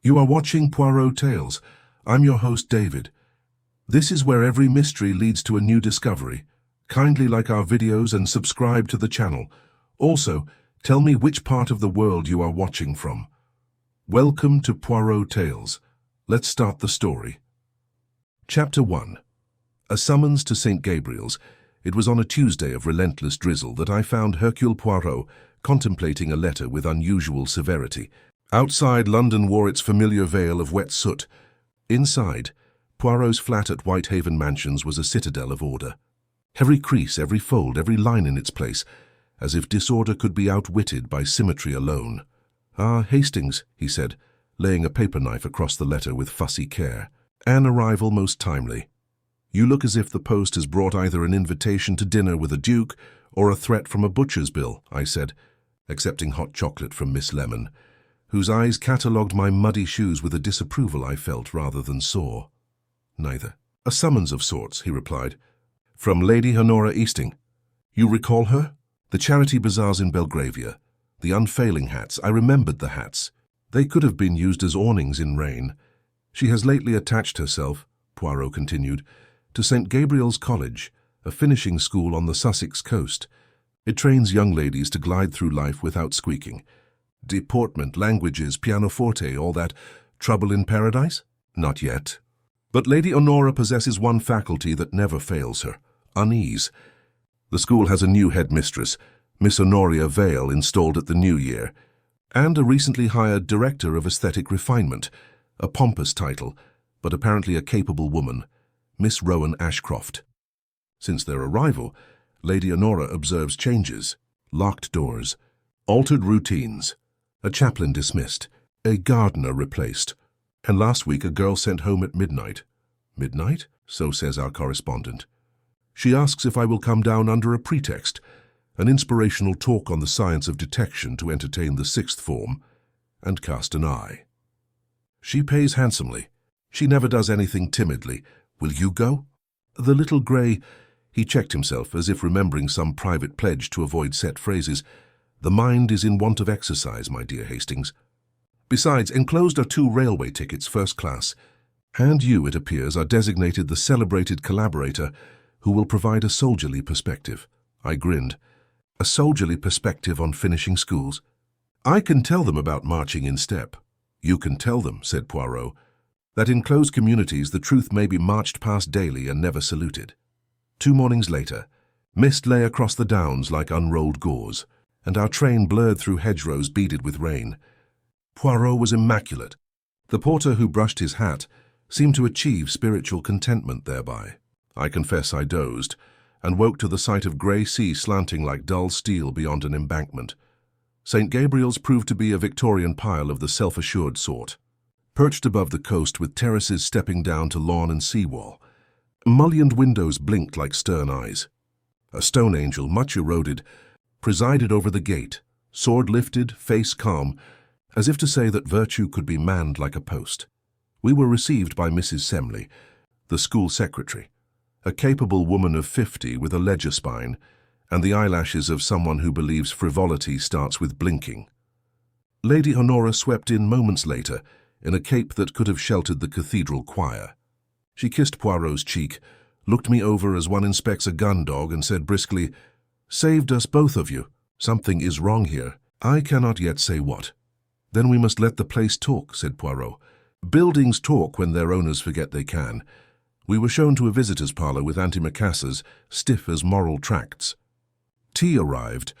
You are watching Poirot Tales. I'm your host, David. This is where every mystery leads to a new discovery. Kindly like our videos and subscribe to the channel. Also, tell me which part of the world you are watching from. Welcome to Poirot Tales. Let's start the story. Chapter 1. A summons to St. Gabriel's. It was on a Tuesday of relentless drizzle that I found Hercule Poirot contemplating a letter with unusual severity. Outside, London wore its familiar veil of wet soot. Inside, Poirot's flat at Whitehaven Mansions was a citadel of order. Every crease, every fold, every line in its place, as if disorder could be outwitted by symmetry alone. "Ah, Hastings," he said, laying a paper knife across the letter with fussy care. "An arrival most timely. You look as if the post has brought either an invitation to dinner with a duke or a threat from a butcher's bill," I said, accepting hot chocolate from Miss Lemon, whose eyes catalogued my muddy shoes with a disapproval I felt rather than saw. "Neither. A summons of sorts," he replied. "From Lady Honora Easting. You recall her? The charity bazaars in Belgravia. The unfailing hats. I remembered the hats. They could have been used as awnings in rain. She has lately attached herself," Poirot continued, "to St. Gabriel's College, a finishing school on the Sussex coast. It trains young ladies to glide through life without squeaking. Deportment, languages, pianoforte, all that. Trouble in paradise? Not yet. But Lady Honora possesses one faculty that never fails her: unease. The school has a new headmistress, Miss Honoria Vale, installed at the new year, and a recently hired director of aesthetic refinement, a pompous title, but apparently a capable woman, Miss Rowan Ashcroft. Since their arrival, Lady Honora observes changes: locked doors, altered routines, a chaplain dismissed, a gardener replaced, and last week a girl sent home at midnight. Midnight? So says our correspondent. She asks if I will come down under a pretext, an inspirational talk on the science of detection to entertain the sixth form, and cast an eye. She pays handsomely. She never does anything timidly. Will you go? The little grey... He checked himself, as if remembering some private pledge to avoid set phrases. "The mind is in want of exercise, my dear Hastings. Besides, enclosed are 2 railway tickets, first class, and you, it appears, are designated the celebrated collaborator who will provide a soldierly perspective." I grinned. "A soldierly perspective on finishing schools? I can tell them about marching in step." "You can tell them," said Poirot, "that in closed communities the truth may be marched past daily and never saluted." 2 mornings later, mist lay across the downs like unrolled gauze, and our train blurred through hedgerows beaded with rain. Poirot was immaculate. The porter who brushed his hat seemed to achieve spiritual contentment thereby. I confess I dozed, and woke to the sight of grey sea slanting like dull steel beyond an embankment. St. Gabriel's proved to be a Victorian pile of the self-assured sort, perched above the coast with terraces stepping down to lawn and seawall. Mullioned windows blinked like stern eyes. A stone angel, much eroded, presided over the gate, sword lifted, face calm, as if to say that virtue could be manned like a post. We were received by Mrs. Semley, the school secretary, a capable woman of 50 with a ledger spine and the eyelashes of someone who believes frivolity starts with blinking. Lady Honora swept in moments later in a cape that could have sheltered the cathedral choir. She kissed Poirot's cheek, looked me over as one inspects a gun dog, and said briskly, "Saved us both of you. Something is wrong here. I cannot yet say what." "Then we must let the place talk," said Poirot. "Buildings talk when their owners forget they can." We were shown to a visitor's parlour with antimacassars, stiff as moral tracts. Tea arrived.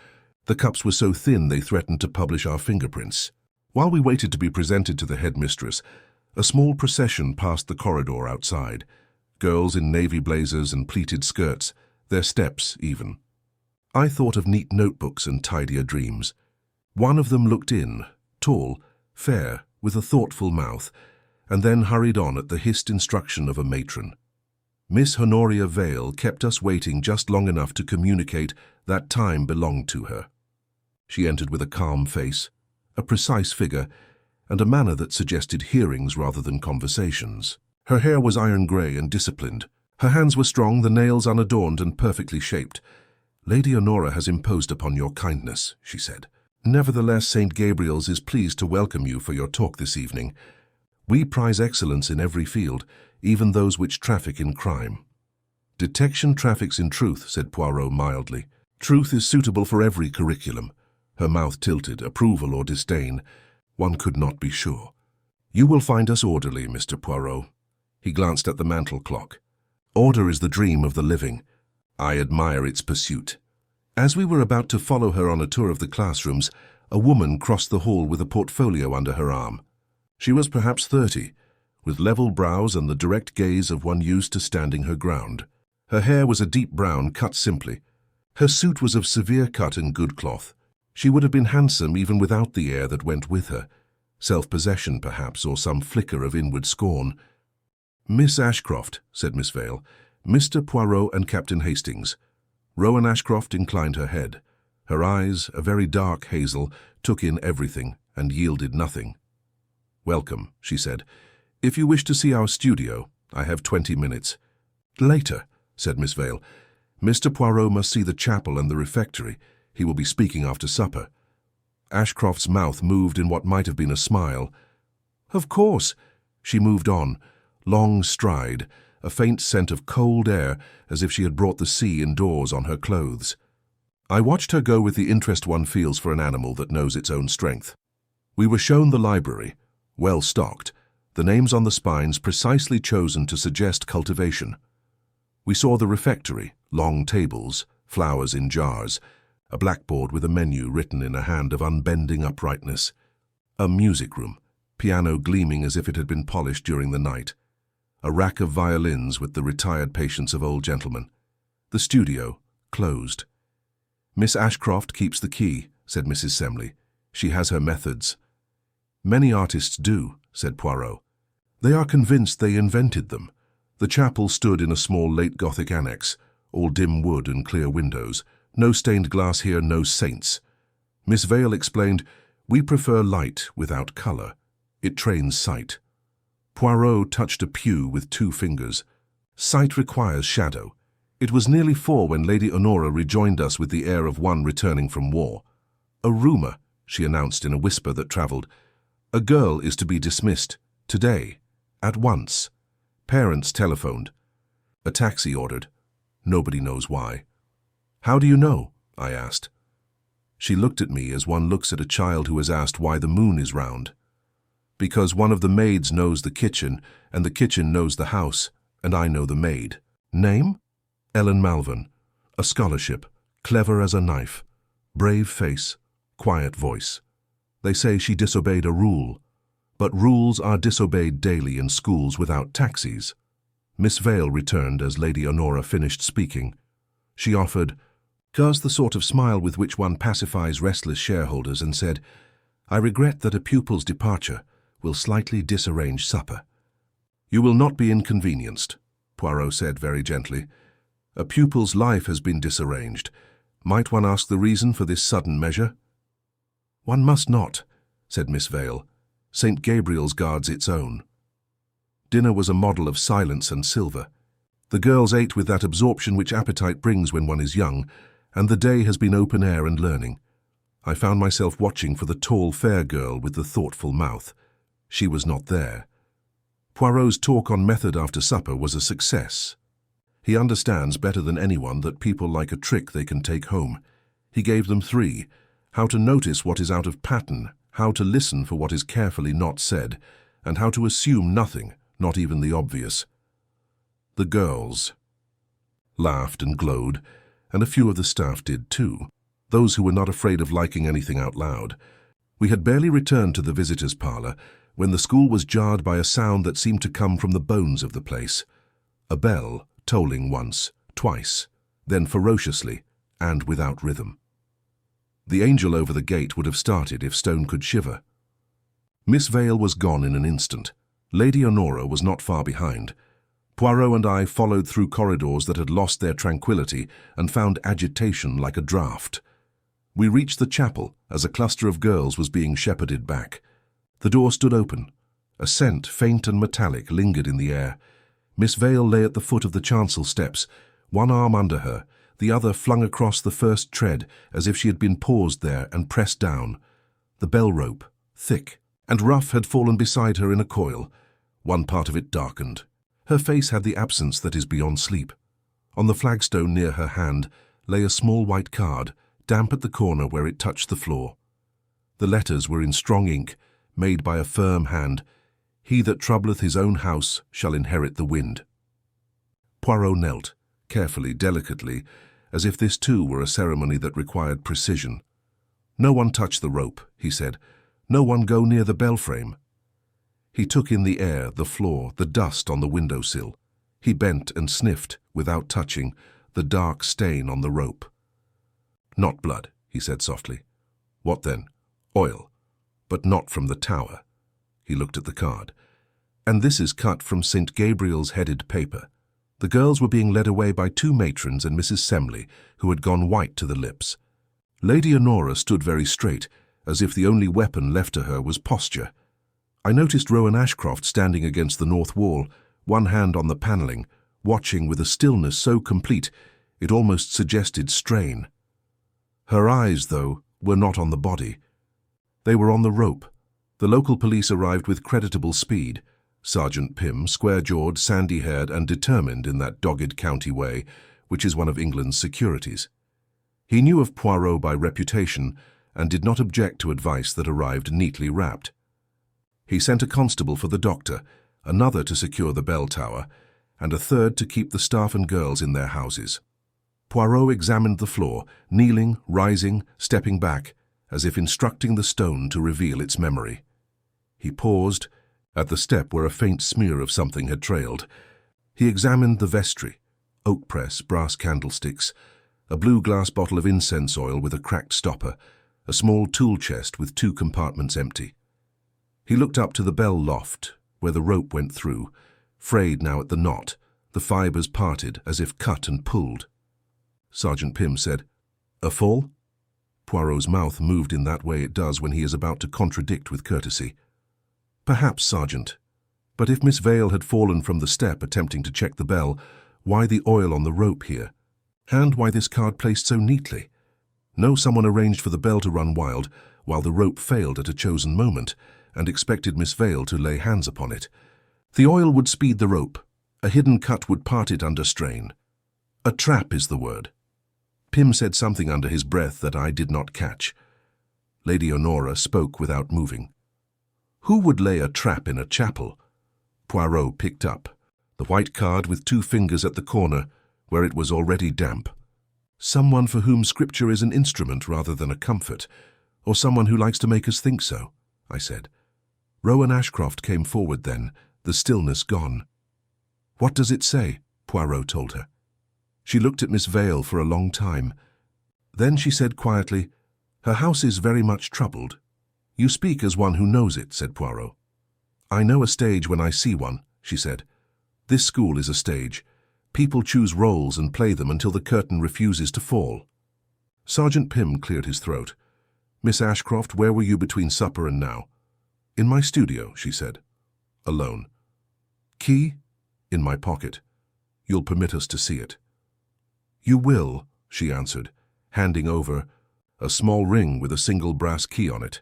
The cups were so thin they threatened to publish our fingerprints. While we waited to be presented to the headmistress, a small procession passed the corridor outside. Girls in navy blazers and pleated skirts, their steps even. I thought of neat notebooks and tidier dreams. One of them looked in, tall, fair, with a thoughtful mouth, and then hurried on at the hissed instruction of a matron. Miss Honoria Vale kept us waiting just long enough to communicate that time belonged to her. She entered with a calm face, a precise figure, and a manner that suggested hearings rather than conversations. Her hair was iron grey and disciplined. Her hands were strong, the nails unadorned and perfectly shaped. "Lady Honora has imposed upon your kindness," she said. "Nevertheless, St. Gabriel's is pleased to welcome you for your talk this evening. We prize excellence in every field, even those which traffic in crime. Detection traffics in truth, said Poirot mildly. Truth is suitable for every curriculum. Her mouth tilted, approval or disdain. One could not be sure. You will find us orderly, Mr. Poirot. He glanced at the mantel clock. Order is the dream of the living. I admire its pursuit. As we were about to follow her on a tour of the classrooms, a woman crossed the hall with a portfolio under her arm. She was perhaps 30, with level brows and the direct gaze of one used to standing her ground. Her hair was a deep brown, cut simply. Her suit was of severe cut and good cloth. She would have been handsome even without the air that went with her. Self-possession, perhaps, or some flicker of inward scorn. Miss Ashcroft, said Miss Vale, Mr. Poirot and Captain Hastings. Rowan Ashcroft inclined her head. Her eyes, a very dark hazel, took in everything and yielded nothing. Welcome, she said. If you wish to see our studio, I have 20 minutes. Later, said Miss Vale. Mr. Poirot must see the chapel and the refectory. He will be speaking after supper. Ashcroft's mouth moved in what might have been a smile. Of course. She moved on, long stride, a faint scent of cold air, as if she had brought the sea indoors on her clothes. I watched her go with the interest one feels for an animal that knows its own strength. We were shown the library, well stocked, the names on the spines precisely chosen to suggest cultivation. We saw the refectory, long tables, flowers in jars, a blackboard with a menu written in a hand of unbending uprightness, a music room, piano gleaming as if it had been polished during the night, a rack of violins with the retired patience of old gentlemen. The studio, closed. Miss Ashcroft keeps the key, said Mrs. Semley. She has her methods. Many artists do, said Poirot. They are convinced they invented them. The chapel stood in a small late Gothic annex, all dim wood and clear windows. No stained glass here, no saints. Miss Vale explained, we prefer light without colour. It trains sight. Poirot touched a pew with 2 fingers. Sight requires shadow. It was nearly 4 when Lady Honora rejoined us with the air of one returning from war. A rumour, she announced in a whisper that travelled. A girl is to be dismissed. Today. At once. Parents telephoned. A taxi ordered. Nobody knows why. How do you know? I asked. She looked at me as one looks at a child who has asked why the moon is round. Because one of the maids knows the kitchen, and the kitchen knows the house, and I know the maid. Name? Ellen Malvern. A scholarship, clever as a knife. Brave face, quiet voice. They say she disobeyed a rule. But rules are disobeyed daily in schools without taxis. Miss Vale returned as Lady Honora finished speaking. She offered, "Gars the sort of smile with which one pacifies restless shareholders, and said, I regret that a pupil's departure will slightly disarrange supper." "You will not be inconvenienced," Poirot said very gently. "A pupil's life has been disarranged. Might one ask the reason for this sudden measure?" "One must not," said Miss Vale. "St. Gabriel's guards its own." Dinner was a model of silence and silver. The girls ate with that absorption which appetite brings when one is young, and the day has been open air and learning. I found myself watching for the tall, fair girl with the thoughtful mouth. She was not there. Poirot's talk on method after supper was a success. He understands better than anyone that people like a trick they can take home. He gave them 3: how to notice what is out of pattern, how to listen for what is carefully not said, and how to assume nothing, not even the obvious. The girls laughed and glowed, and a few of the staff did too, those who were not afraid of liking anything out loud. We had barely returned to the visitors' parlour when the school was jarred by a sound that seemed to come from the bones of the place. A bell, tolling once, twice, then ferociously, and without rhythm. The angel over the gate would have started if stone could shiver. Miss Vale was gone in an instant. Lady Honora was not far behind. Poirot and I followed through corridors that had lost their tranquillity and found agitation like a draught. We reached the chapel as a cluster of girls was being shepherded back. The door stood open. A scent, faint and metallic, lingered in the air. Miss Vale lay at the foot of the chancel steps, one arm under her, the other flung across the first tread as if she had been paused there and pressed down. The bell rope, thick, and Ruff had fallen beside her in a coil, one part of it darkened. Her face had the absence that is beyond sleep. On the flagstone near her hand lay a small white card, damp at the corner where it touched the floor. The letters were in strong ink, made by a firm hand. "He that troubleth his own house shall inherit the wind." Poirot knelt, carefully, delicately, as if this too were a ceremony that required precision. "No one touch the rope," he said. "No one go near the bell-frame." He took in the air, the floor, the dust on the window-sill. He bent and sniffed, without touching, the dark stain on the rope. "Not blood," he said softly. "What then?" "Oil. But not from the tower." He looked at the card. "And this is cut from St. Gabriel's headed paper." The girls were being led away by two matrons and Mrs. Semley, who had gone white to the lips. Lady Honora stood very straight, as if the only weapon left to her was posture. I noticed Rowan Ashcroft standing against the north wall, one hand on the panelling, watching with a stillness so complete it almost suggested strain. Her eyes, though, were not on the body. They were on the rope. The local police arrived with creditable speed. Sergeant Pym, square-jawed, sandy-haired and determined in that dogged county way, which is one of England's securities. He knew of Poirot by reputation and did not object to advice that arrived neatly wrapped. He sent a constable for the doctor, another to secure the bell tower, and a third to keep the staff and girls in their houses. Poirot examined the floor, kneeling, rising, stepping back, as if instructing the stone to reveal its memory. He paused at the step where a faint smear of something had trailed. He examined the vestry, oak press, brass candlesticks, a blue glass bottle of incense oil with a cracked stopper, a small tool chest with 2 compartments empty. He looked up to the bell loft, where the rope went through, frayed now at the knot, the fibres parted as if cut and pulled. Sergeant Pym said, "A fall?" Poirot's mouth moved in that way it does when he is about to contradict with courtesy. "Perhaps, Sergeant. But if Miss Vale had fallen from the step attempting to check the bell, why the oil on the rope here? And why this card placed so neatly? No, someone arranged for the bell to run wild, while the rope failed at a chosen moment, and expected Miss Vale to lay hands upon it. The oil would speed the rope. A hidden cut would part it under strain. A trap is the word." Pym said something under his breath that I did not catch. Lady Honora spoke without moving. "Who would lay a trap in a chapel?" Poirot picked up the white card with 2 fingers at the corner, where it was already damp. "Someone for whom Scripture is an instrument rather than a comfort, or someone who likes to make us think so," I said. Rowan Ashcroft came forward then, the stillness gone. "What does it say?" Poirot told her. She looked at Miss Vale for a long time. Then she said quietly, "Her house is very much troubled." "You speak as one who knows it," said Poirot. "I know a stage when I see one," she said. "This school is a stage. People choose roles and play them until the curtain refuses to fall." Sergeant Pym cleared his throat. "Miss Ashcroft, where were you between supper and now?" "In my studio," she said. "Alone." "Key?" "In my pocket. You'll permit us to see it." "You will," she answered, handing over a small ring with a single brass key on it.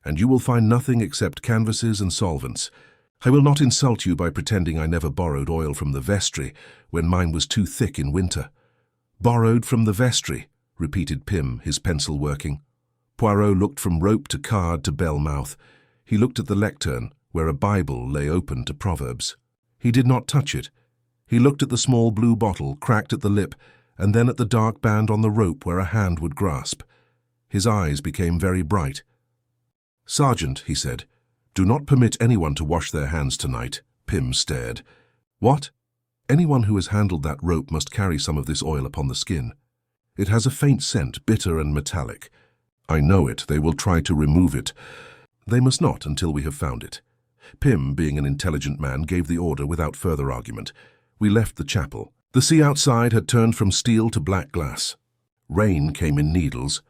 "And you will find nothing except canvases and solvents. I will not insult you by pretending I never borrowed oil from the vestry when mine was too thick in winter." "Borrowed from the vestry," repeated Pym, his pencil working. Poirot looked from rope to card to bell mouth. He looked at the lectern, where a Bible lay open to Proverbs. He did not touch it. He looked at the small blue bottle, cracked at the lip, and then at the dark band on the rope where a hand would grasp. His eyes became very bright. "Sergeant," he said, "do not permit anyone to wash their hands tonight." Pym stared. "What?" "Anyone who has handled that rope must carry some of this oil upon the skin. It has a faint scent, bitter and metallic. I know it. They will try to remove it. They must not until we have found it." Pym, being an intelligent man, gave the order without further argument. We left the chapel. The sea outside had turned from steel to black glass. Rain came in needles.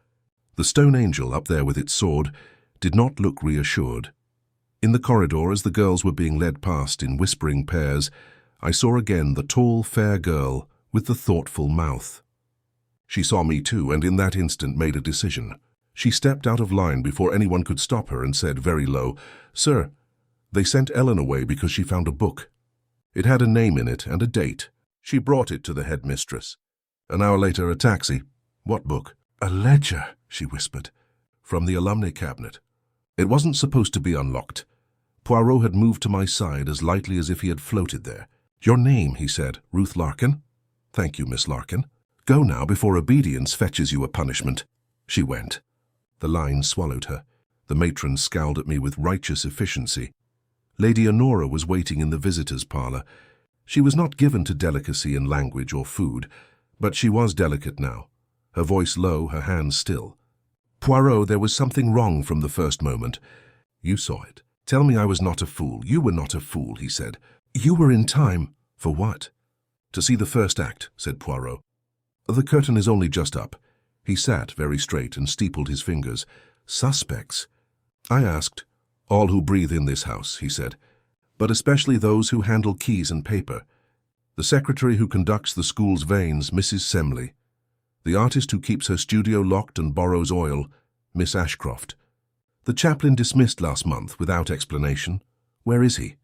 The stone angel, up there with its sword, did not look reassured. In the corridor, as the girls were being led past in whispering pairs, I saw again the tall, fair girl with the thoughtful mouth. She saw me too, and in that instant made a decision. She stepped out of line before anyone could stop her and said very low, "Sir, they sent Ellen away because she found a book. It had a name in it and a date. She brought it to the headmistress. An hour later, a taxi." "What book?" "A ledger," she whispered, "from the alumni cabinet. It wasn't supposed to be unlocked." Poirot had moved to my side as lightly as if he had floated there. "Your name," he said. "Ruth Larkin?" "Thank you, Miss Larkin. Go now before obedience fetches you a punishment." She went. The line swallowed her. The matron scowled at me with righteous efficiency. Lady Honora was waiting in the visitors' parlour. She was not given to delicacy in language or food, but she was delicate now, her voice low, her hands still. "Poirot, there was something wrong from the first moment. You saw it. Tell me I was not a fool." "You were not a fool," he said. "You were in time." "For what?" "To see the first act," said Poirot. "The curtain is only just up." He sat very straight and steepled his fingers. "Suspects?" I asked. "All who breathe in this house," he said, "but especially those who handle keys and paper. The secretary who conducts the school's veins, Mrs. Semley. The artist who keeps her studio locked and borrows oil, Miss Ashcroft. The chaplain dismissed last month without explanation. Where is he?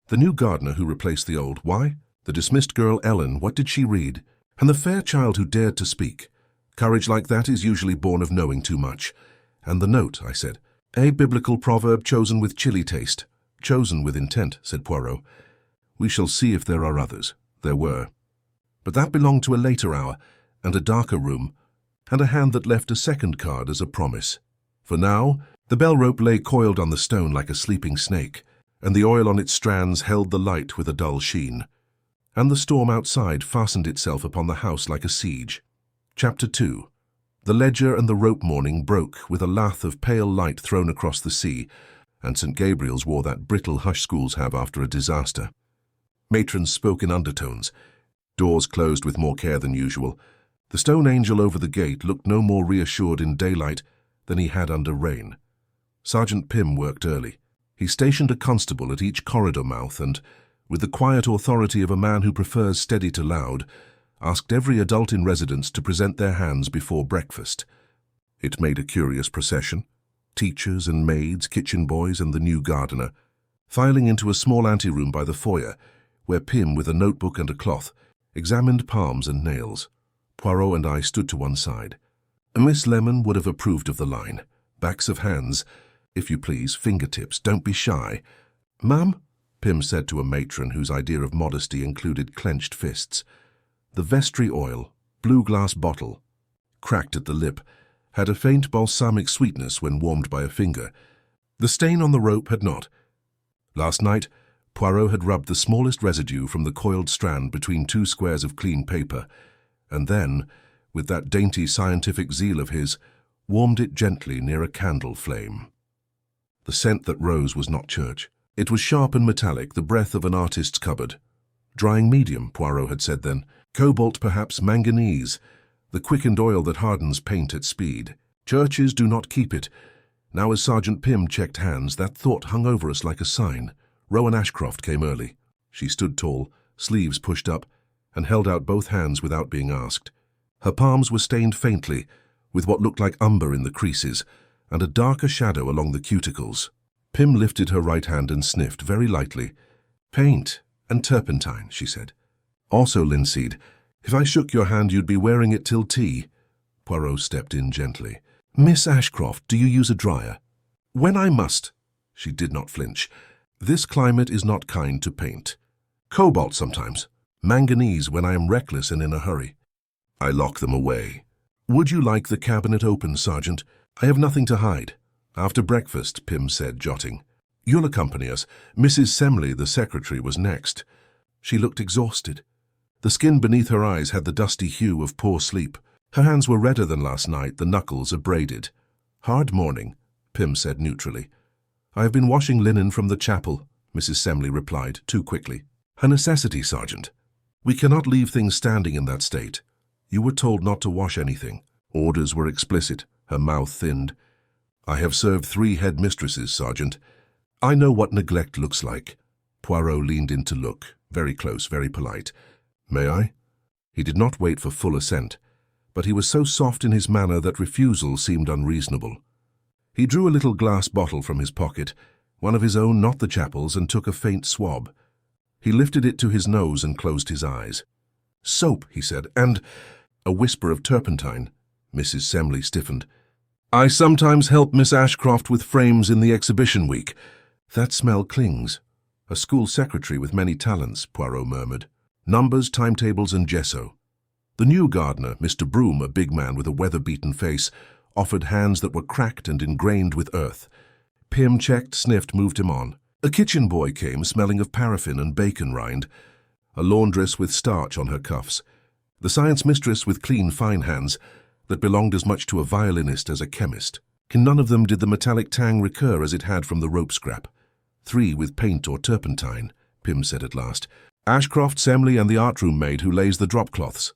The new gardener who replaced the old. Why? The dismissed girl, Ellen, what did she read? And the fair child who dared to speak. Courage like that is usually born of knowing too much. And the note," I said. "A biblical proverb chosen with chili taste." "Chosen with intent," said Poirot. "We shall see if there are others." There were. But that belonged to a later hour, and a darker room, and a hand that left a second card as a promise. For now, the bell rope lay coiled on the stone like a sleeping snake, and the oil on its strands held the light with a dull sheen. And the storm outside fastened itself upon the house like a siege. Chapter 2. The ledger and the rope morning broke with a lath of pale light thrown across the sea, and St. Gabriel's wore that brittle hush schools have after a disaster. Matrons spoke in undertones. Doors closed with more care than usual. The stone angel over the gate looked no more reassured in daylight than he had under rain. Sergeant Pym worked early. He stationed a constable at each corridor mouth and, with the quiet authority of a man who prefers steady to loud, asked every adult in residence to present their hands before breakfast. It made a curious procession. Teachers and maids, kitchen boys and the new gardener, filing into a small anteroom by the foyer, where Pym, with a notebook and a cloth, examined palms and nails. Poirot and I stood to one side. Miss Lemon would have approved of the line. Backs of hands, if you please, fingertips, don't be shy. "Ma'am?" Pym said to a matron whose idea of modesty included clenched fists. The vestry oil, blue glass bottle, cracked at the lip, had a faint balsamic sweetness when warmed by a finger. The stain on the rope had not. Last night, Poirot had rubbed the smallest residue from the coiled strand between two squares of clean paper, and then, with that dainty scientific zeal of his, warmed it gently near a candle flame. The scent that rose was not church. It was sharp and metallic, the breath of an artist's cupboard. Drying medium, Poirot had said then. Cobalt, perhaps manganese, the quickened oil that hardens paint at speed. Churches do not keep it. Now as Sergeant Pym checked hands, that thought hung over us like a sign. Rowan Ashcroft came early. She stood tall, sleeves pushed up, and held out both hands without being asked. Her palms were stained faintly, with what looked like umber in the creases, and a darker shadow along the cuticles. Pym lifted her right hand and sniffed very lightly. "Paint and turpentine," she said. "Also linseed. If I shook your hand, you'd be wearing it till tea." Poirot stepped in gently. "Miss Ashcroft, do you use a dryer?" "When I must." She did not flinch. "This climate is not kind to paint. Cobalt sometimes. Manganese when I am reckless and in a hurry. I lock them away. Would you like the cabinet open, Sergeant? I have nothing to hide." "After breakfast," Pym said, jotting. "You'll accompany us. Mrs. Semley, the secretary, was next." She looked exhausted. The skin beneath her eyes had the dusty hue of poor sleep. Her hands were redder than last night, the knuckles abraded. "Hard morning," Pym said neutrally. "I have been washing linen from the chapel," Mrs. Semley replied, too quickly. "A necessity, Sergeant. We cannot leave things standing in that state. You were told not to wash anything. Orders were explicit." Her mouth thinned. "I have served 3 headmistresses, Sergeant. I know what neglect looks like." Poirot leaned in to look, very close, very polite. "May I?" He did not wait for full assent. but he was so soft in his manner that refusal seemed unreasonable. He drew a little glass bottle from his pocket, one of his own, not the chapel's, and took a faint swab. He lifted it to his nose and closed his eyes. "Soap," he said, "and—" a whisper of turpentine. Mrs. Semley stiffened. "I sometimes help Miss Ashcroft with frames in the exhibition week. That smell clings. A school secretary with many talents," Poirot murmured. "Numbers, timetables, and gesso." The new gardener, Mr. Broom, a big man with a weather-beaten face, offered hands that were cracked and ingrained with earth. Pym checked, sniffed, moved him on. A kitchen boy came, smelling of paraffin and bacon rind. A laundress with starch on her cuffs. The science mistress with clean, fine hands that belonged as much to a violinist as a chemist. In none of them did the metallic tang recur as it had from the rope scrap. 3 with paint or turpentine, Pym said at last. "Ashcroft, Semley, and the art-room maid who lays the drop-cloths."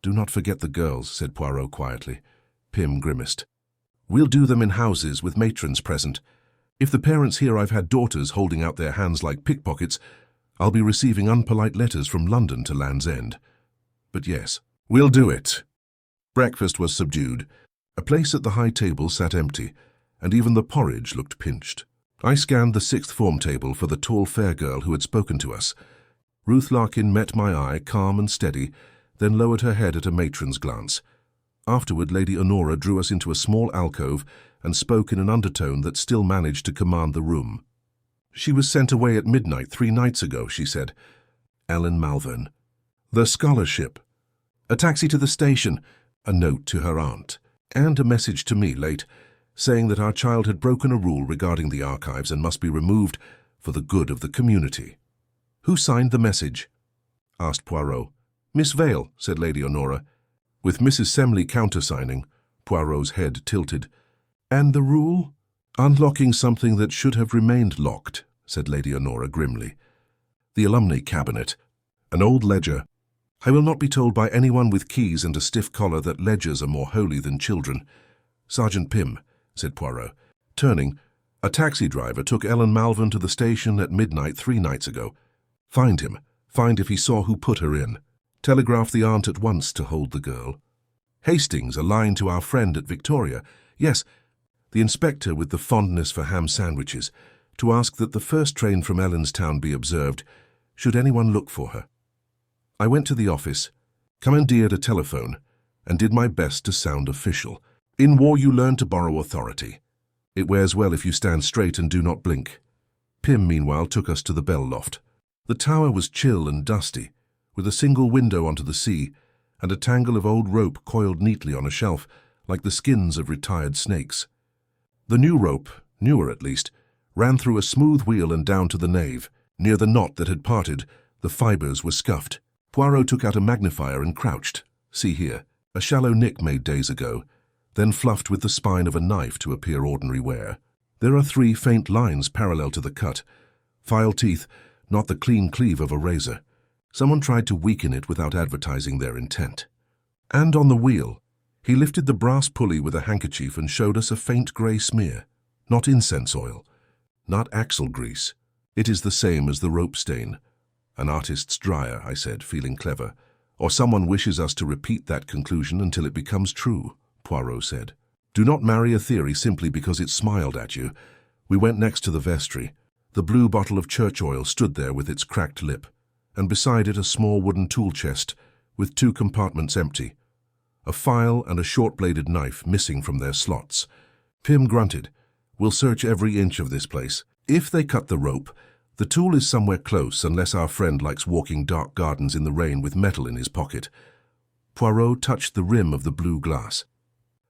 "Do not forget the girls," said Poirot quietly. Pym grimaced. "We'll do them in houses with matrons present. If the parents hear I've had daughters holding out their hands like pickpockets, I'll be receiving unpolite letters from London to Land's End. But yes, we'll do it." Breakfast was subdued. A place at the high table sat empty, and even the porridge looked pinched. I scanned the 6th form table for the tall, fair girl who had spoken to us. Ruth Larkin met my eye, calm and steady, then lowered her head at a matron's glance. Afterward, Lady Honora drew us into a small alcove and spoke in an undertone that still managed to command the room. "She was sent away at midnight 3 nights ago," she said. "Ellen Malvern. The scholarship. A taxi to the station, a note to her aunt, and a message to me late, saying that our child had broken a rule regarding the archives and must be removed for the good of the community." "Who signed the message?" asked Poirot. "Miss Vale," said Lady Honora. With Mrs. Semley countersigning, Poirot's head tilted. "And the rule?" "Unlocking something that should have remained locked," said Lady Honora grimly. "The alumni cabinet. An old ledger. I will not be told by anyone with keys and a stiff collar that ledgers are more holy than children." "Sergeant Pym," said Poirot. Turning, "A taxi driver took Ellen Malvern to the station at midnight 3 nights ago. Find him. Find if he saw who put her in. Telegraph the aunt at once to hold the girl. Hastings, a line to our friend at Victoria. Yes, the inspector with the fondness for ham sandwiches, to ask that the first train from Ellenstown be observed, should anyone look for her." I went to the office, commandeered a telephone, and did my best to sound official. In war you learn to borrow authority. It wears well if you stand straight and do not blink. Pym, meanwhile, took us to the bell loft. The tower was chill and dusty, with a single window onto the sea, and a tangle of old rope coiled neatly on a shelf, like the skins of retired snakes. The new rope, newer at least, ran through a smooth wheel and down to the nave. Near the knot that had parted, the fibres were scuffed. Poirot took out a magnifier and crouched. "See here, a shallow nick made days ago, then fluffed with the spine of a knife to appear ordinary wear. There are 3 faint lines parallel to the cut. File teeth, not the clean cleave of a razor. Someone tried to weaken it without advertising their intent." And on the wheel, he lifted the brass pulley with a handkerchief and showed us a faint grey smear. Not incense oil, not axle grease. It is the same as the rope stain. "An artist's dryer," I said, feeling clever. "Or someone wishes us to repeat that conclusion until it becomes true," Poirot said. "Do not marry a theory simply because it smiled at you." We went next to the vestry. The blue bottle of church oil stood there with its cracked lip, and beside it a small wooden tool chest with 2 compartments empty. A file and a short-bladed knife missing from their slots. Pym grunted. "We'll search every inch of this place. If they cut the rope, the tool is somewhere close unless our friend likes walking dark gardens in the rain with metal in his pocket." Poirot touched the rim of the blue glass.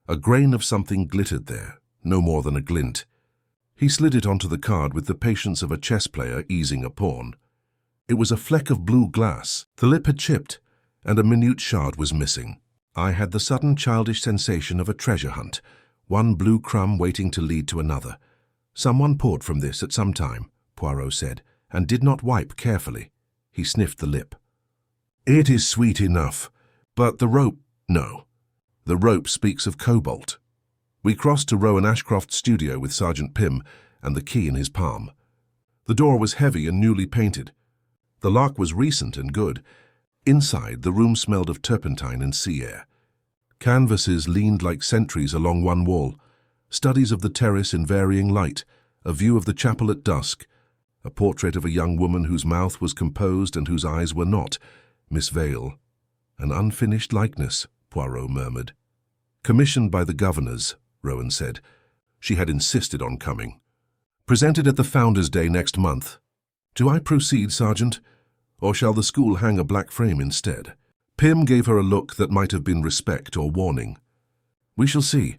A grain of something glittered there, no more than a glint. He slid it onto the card with the patience of a chess player easing a pawn. It was a fleck of blue glass. The lip had chipped, and a minute shard was missing. I had the sudden childish sensation of a treasure hunt, one blue crumb waiting to lead to another. "Someone poured from this at some time," Poirot said, "and did not wipe carefully." He sniffed the lip. "It is sweet enough, but the rope, no. The rope speaks of cobalt." We crossed to Rowan Ashcroft's studio with Sergeant Pym and the key in his palm. The door was heavy and newly painted. The lock was recent and good. Inside, the room smelled of turpentine and sea air. Canvases leaned like sentries along one wall, studies of the terrace in varying light, a view of the chapel at dusk, a portrait of a young woman whose mouth was composed and whose eyes were not, Miss Vale. An unfinished likeness, Poirot murmured. Commissioned by the governors, Rowan said. She had insisted on coming. Presented at the Founders' Day next month. Do I proceed, Sergeant? Or shall the school hang a black frame instead? Pym gave her a look that might have been respect or warning. We shall see.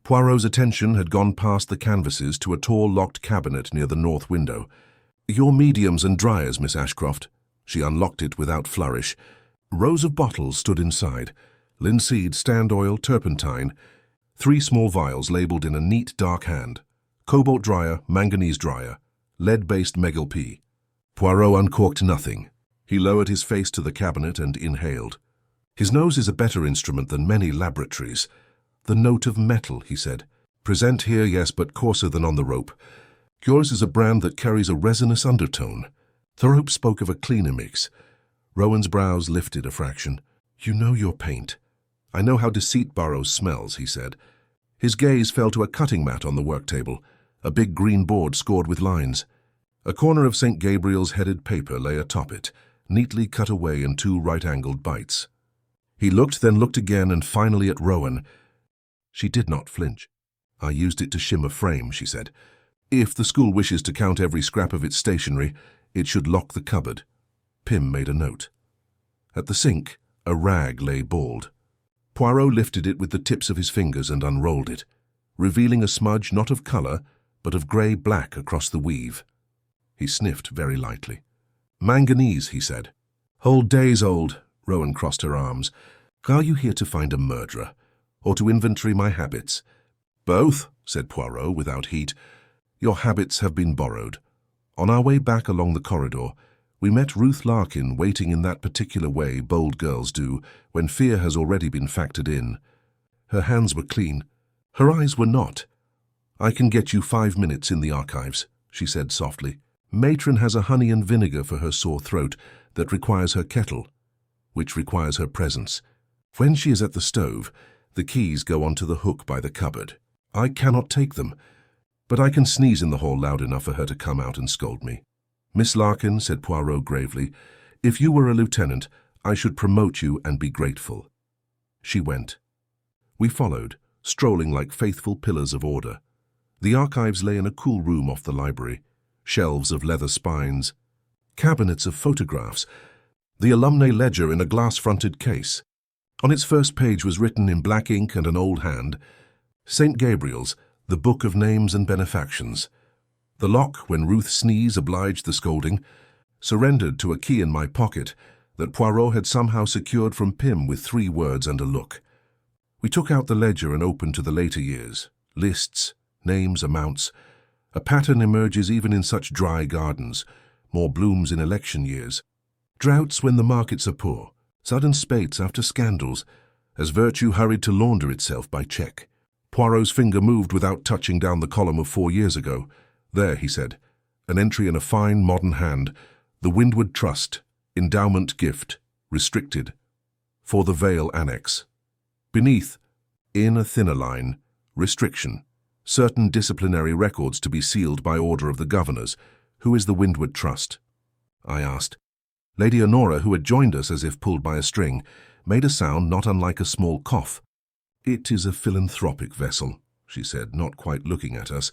Poirot's attention had gone past the canvases to a tall locked cabinet near the north window. Your mediums and dryers, Miss Ashcroft. She unlocked it without flourish. Rows of bottles stood inside. Linseed, stand oil, turpentine. 3 small vials labelled in a neat dark hand. Cobalt dryer, manganese dryer. Lead-based Megil P. Poirot uncorked nothing. He lowered his face to the cabinet and inhaled. His nose is a better instrument than many laboratories. The note of metal, he said. Present here, yes, but coarser than on the rope. Yours is a brand that carries a resinous undertone. The rope spoke of a cleaner mix. Rowan's brows lifted a fraction. You know your paint. I know how deceit borrows smells, he said. His gaze fell to a cutting mat on the work table, a big green board scored with lines. A corner of St. Gabriel's headed paper lay atop it, neatly cut away in 2 right-angled bites. He looked, then looked again, and finally at Rowan. She did not flinch. I used it to shim a frame, she said. If the school wishes to count every scrap of its stationery, it should lock the cupboard. Pym made a note. At the sink, a rag lay balled. Poirot lifted it with the tips of his fingers and unrolled it, revealing a smudge not of colour, but of grey-black across the weave. He sniffed very lightly. Manganese, he said. Whole days old, Rowan crossed her arms. Are you here to find a murderer, or to inventory my habits? Both, said Poirot without heat. Your habits have been borrowed. On our way back along the corridor, we met Ruth Larkin waiting in that particular way bold girls do when fear has already been factored in. Her hands were clean. Her eyes were not. I can get you 5 minutes in the archives, she said softly. Matron has a honey and vinegar for her sore throat that requires her kettle, which requires her presence. When she is at the stove, the keys go onto the hook by the cupboard. I cannot take them, but I can sneeze in the hall loud enough for her to come out and scold me. Miss Larkin, said Poirot gravely, if you were a lieutenant, I should promote you and be grateful. She went. We followed, strolling like faithful pillars of order. The archives lay in a cool room off the library, shelves of leather spines, cabinets of photographs, the alumnae ledger in a glass-fronted case. On its first page was written in black ink and an old hand, St. Gabriel's, the Book of Names and Benefactions. The lock, when Ruth sneezed, obliged the scolding, surrendered to a key in my pocket that Poirot had somehow secured from Pym with 3 words and a look. We took out the ledger and opened to the later years. Lists, names, amounts. A pattern emerges even in such dry gardens, more blooms in election years. Droughts when the markets are poor, sudden spates after scandals, as virtue hurried to launder itself by cheque. Poirot's finger moved without touching down the column of 4 years ago. There, he said, an entry in a fine modern hand, the Windward Trust, endowment gift, restricted, for the Vale Annex. Beneath, in a thinner line, restriction, certain disciplinary records to be sealed by order of the governors. Who is the Windward Trust? I asked. Lady Honora, who had joined us as if pulled by a string, made a sound not unlike a small cough. It is a philanthropic vessel, she said, not quite looking at us.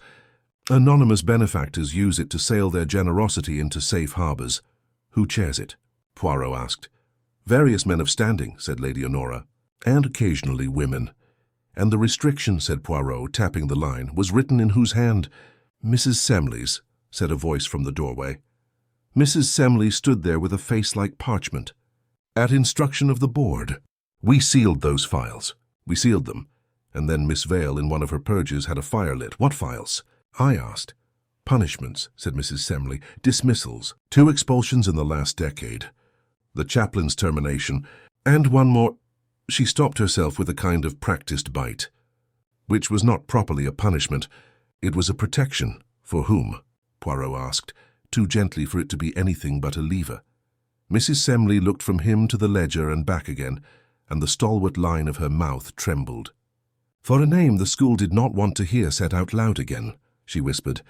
Anonymous benefactors use it to sail their generosity into safe harbours. Who chairs it? Poirot asked. Various men of standing, said Lady Honora, and occasionally women. And the restriction, said Poirot, tapping the line, was written in whose hand? Mrs. Semley's, said a voice from the doorway. Mrs. Semley stood there with a face like parchment. At instruction of the board. We sealed those files. We sealed them. And then Miss Vale, in one of her purges, had a fire lit. What files? I asked. Punishments, said Mrs. Semley. Dismissals. 2 expulsions in the last decade. The chaplain's termination. And one more. She stopped herself with a kind of practised bite. Which was not properly a punishment. It was a protection. For whom? Poirot asked, too gently for it to be anything but a lever. Mrs. Semley looked from him to the ledger and back again. and the stalwart line of her mouth trembled. "For a name the school did not want to hear said out loud again," she whispered.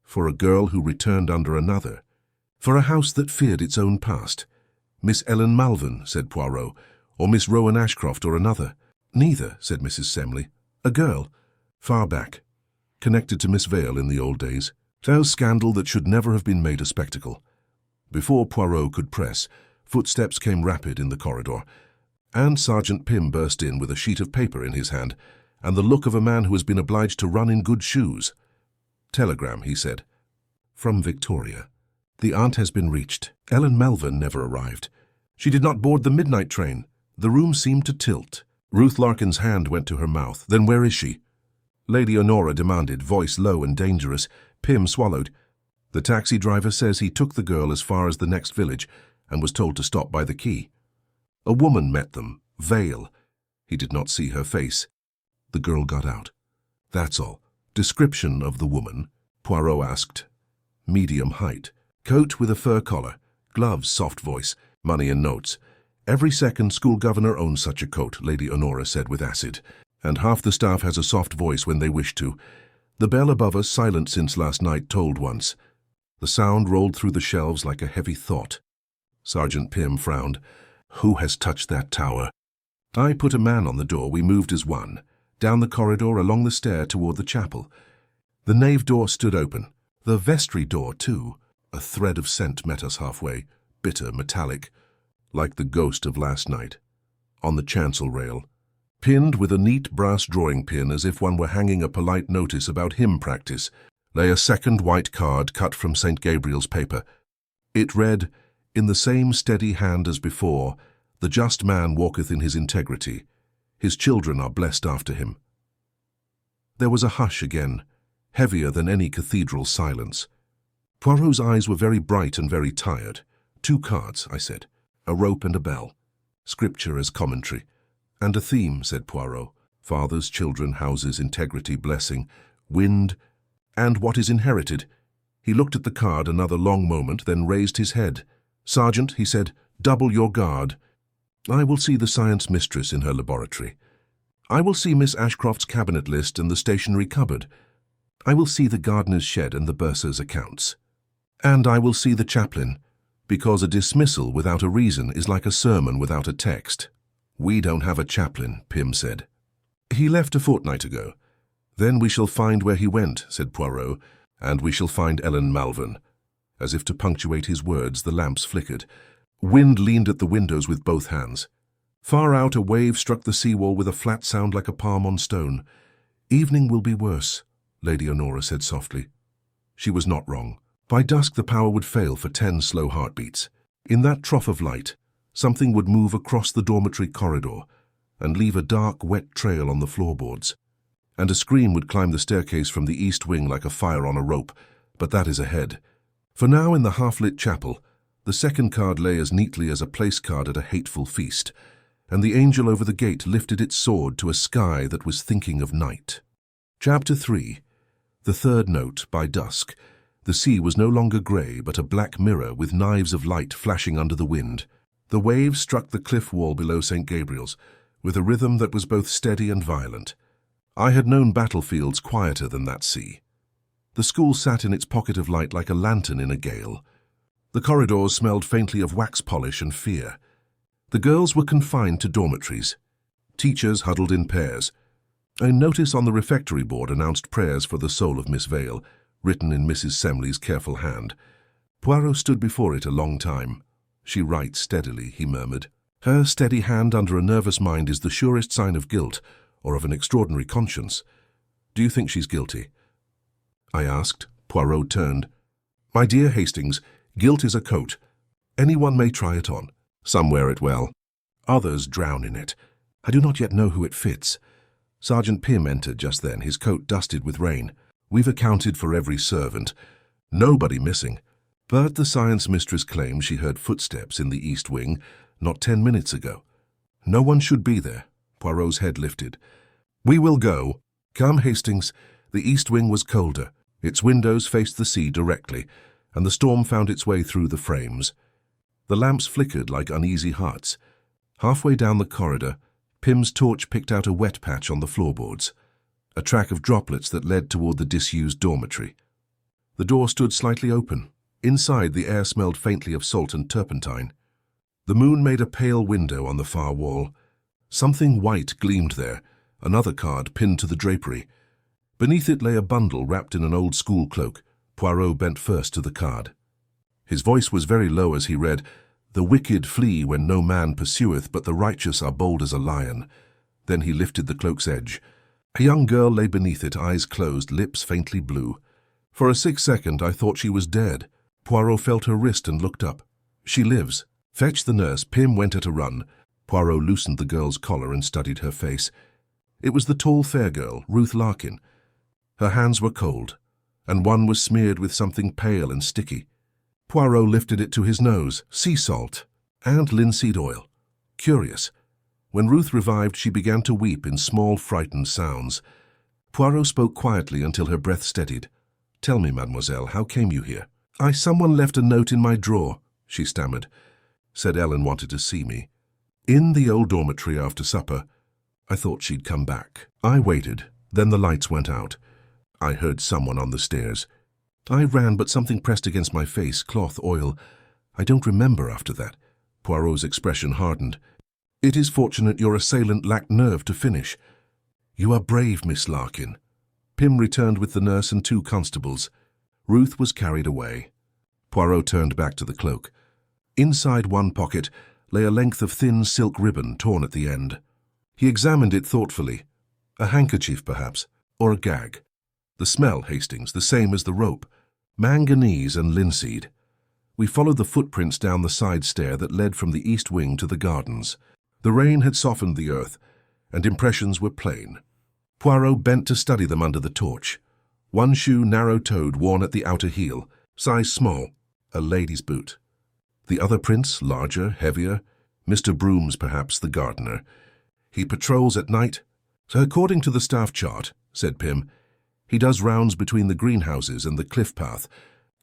"For a girl who returned under another. For a house that feared its own past. Miss Ellen Malvern," said Poirot, "or Miss Rowan Ashcroft or another." "Neither," said Mrs. Semley. "A girl. Far back. Connected to Miss Vale in the old days. So scandal that should never have been made a spectacle." Before Poirot could press, footsteps came rapid in the corridor, and Sergeant Pym burst in with a sheet of paper in his hand, and the look of a man who has been obliged to run in good shoes. "Telegram," he said. "From Victoria. The aunt has been reached. Ellen Malvern never arrived. She did not board the midnight train." The room seemed to tilt. Ruth Larkin's hand went to her mouth. "Then where is she?" Lady Honora demanded, voice low and dangerous. Pym swallowed. "The taxi driver says he took the girl as far as the next village and was told to stop by the quay. A woman met them, Vale. He did not see her face. The girl got out. That's all." "Description of the woman?" Poirot asked. "Medium height. Coat with a fur collar. Gloves, soft voice. Money and notes. Every second school governor owns such a coat," Lady Honora said with acid. "And half the staff has a soft voice when they wish to. The bell above us, silent since last night, tolled once." The sound rolled through the shelves like a heavy thought. Sergeant Pym frowned. "Who has touched that tower?" "I put a man on the door. We moved as one. Down the corridor, along the stair toward the chapel. The nave door stood open. The vestry door, too. A thread of scent met us halfway, bitter, metallic, like the ghost of last night. On the chancel rail, pinned with a neat brass drawing pin as if one were hanging a polite notice about hymn practice, lay a second white card cut from St. Gabriel's paper. It read, in the same steady hand as before, "The just man walketh in his integrity. His children are blessed after him." There was a hush again, heavier than any cathedral silence. Poirot's eyes were very bright and very tired. "2 cards," I said. "A rope and a bell. Scripture as commentary." "And a theme," said Poirot. "Fathers, children, houses, integrity, blessing, wind, and what is inherited." He looked at the card another long moment, then raised his head. "Sergeant," he said, "double your guard. I will see the science mistress in her laboratory. I will see Miss Ashcroft's cabinet list and the stationery cupboard. I will see the gardener's shed and the bursar's accounts. And I will see the chaplain, because a dismissal without a reason is like a sermon without a text." "We don't have a chaplain," Pym said. "He left a fortnight ago." "Then we shall find where he went," said Poirot, "and we shall find Ellen Malvern." As if to punctuate his words, the lamps flickered. Wind leaned at the windows with both hands. Far out, a wave struck the seawall with a flat sound like a palm on stone. "Evening will be worse," Lady Honora said softly. She was not wrong. By dusk the power would fail for 10 slow heartbeats. In that trough of light, something would move across the dormitory corridor and leave a dark, wet trail on the floorboards. And a scream would climb the staircase from the east wing like a fire on a rope, but that is ahead. For now, in the half-lit chapel, the second card lay as neatly as a place card at a hateful feast, and the angel over the gate lifted its sword to a sky that was thinking of night. Chapter 3. The third note, by dusk. The sea was no longer grey, but a black mirror with knives of light flashing under the wind. The waves struck the cliff wall below St. Gabriel's, with a rhythm that was both steady and violent. I had known battlefields quieter than that sea. The school sat in its pocket of light like a lantern in a gale. The corridors smelled faintly of wax polish and fear. The girls were confined to dormitories. Teachers huddled in pairs. A notice on the refectory board announced prayers for the soul of Miss Vale, written in Mrs. Semley's careful hand. Poirot stood before it a long time. "She writes steadily," he murmured. "Her steady hand under a nervous mind is the surest sign of guilt, or of an extraordinary conscience. Do you think she's guilty?" I asked. Poirot turned. "My dear Hastings, guilt is a coat. Anyone may try it on. Some wear it well. Others drown in it. I do not yet know who it fits." Sergeant Pym entered just then, his coat dusted with rain. "We've accounted for every servant. Nobody missing. But the science mistress claims she heard footsteps in the east wing not 10 minutes ago. No one should be there." Poirot's head lifted. "We will go. Come, Hastings." The east wing was colder. Its windows faced the sea directly, and the storm found its way through the frames. The lamps flickered like uneasy hearts. Halfway down the corridor, Pym's torch picked out a wet patch on the floorboards, a track of droplets that led toward the disused dormitory. The door stood slightly open. Inside, the air smelled faintly of salt and turpentine. The moon made a pale window on the far wall. Something white gleamed there, another card pinned to the drapery. Beneath it lay a bundle wrapped in an old school cloak. Poirot bent first to the card. His voice was very low as he read, "The wicked flee when no man pursueth, but the righteous are bold as a lion." Then he lifted the cloak's edge. A young girl lay beneath it, eyes closed, lips faintly blue. For a 6 second I thought she was dead. Poirot felt her wrist and looked up. "She lives. Fetch the nurse." Pym went at a run. Poirot loosened the girl's collar and studied her face. It was the tall, fair girl, Ruth Larkin. Her hands were cold, and one was smeared with something pale and sticky. Poirot lifted it to his nose. Sea salt and linseed oil. Curious. When Ruth revived, she began to weep in small, frightened sounds. Poirot spoke quietly until her breath steadied. "Tell me, mademoiselle, how came you here?" Someone left a note in my drawer," she stammered. "Said Ellen wanted to see me. In the old dormitory after supper. I thought she'd come back." I waited. Then the lights went out. I heard someone on the stairs. I ran, but something pressed against my face, cloth, oil. I don't remember after that. Poirot's expression hardened. "It is fortunate your assailant lacked nerve to finish." "You are brave, Miss Larkin." Pym returned with the nurse and 2 constables. Ruth was carried away. Poirot turned back to the cloak. Inside one pocket lay a length of thin silk ribbon torn at the end. He examined it thoughtfully. A handkerchief, perhaps, or a gag. The smell, Hastings, the same as the rope. Manganese and linseed. We followed the footprints down the side stair that led from the east wing to the gardens. The rain had softened the earth, and impressions were plain. Poirot bent to study them under the torch. One shoe narrow-toed, worn at the outer heel, size small, a lady's boot. The other prints, larger, heavier. Mr. Broom's, perhaps, the gardener. He patrols at night. "So according to the staff chart," said Pym, "he does rounds between the greenhouses and the cliff path.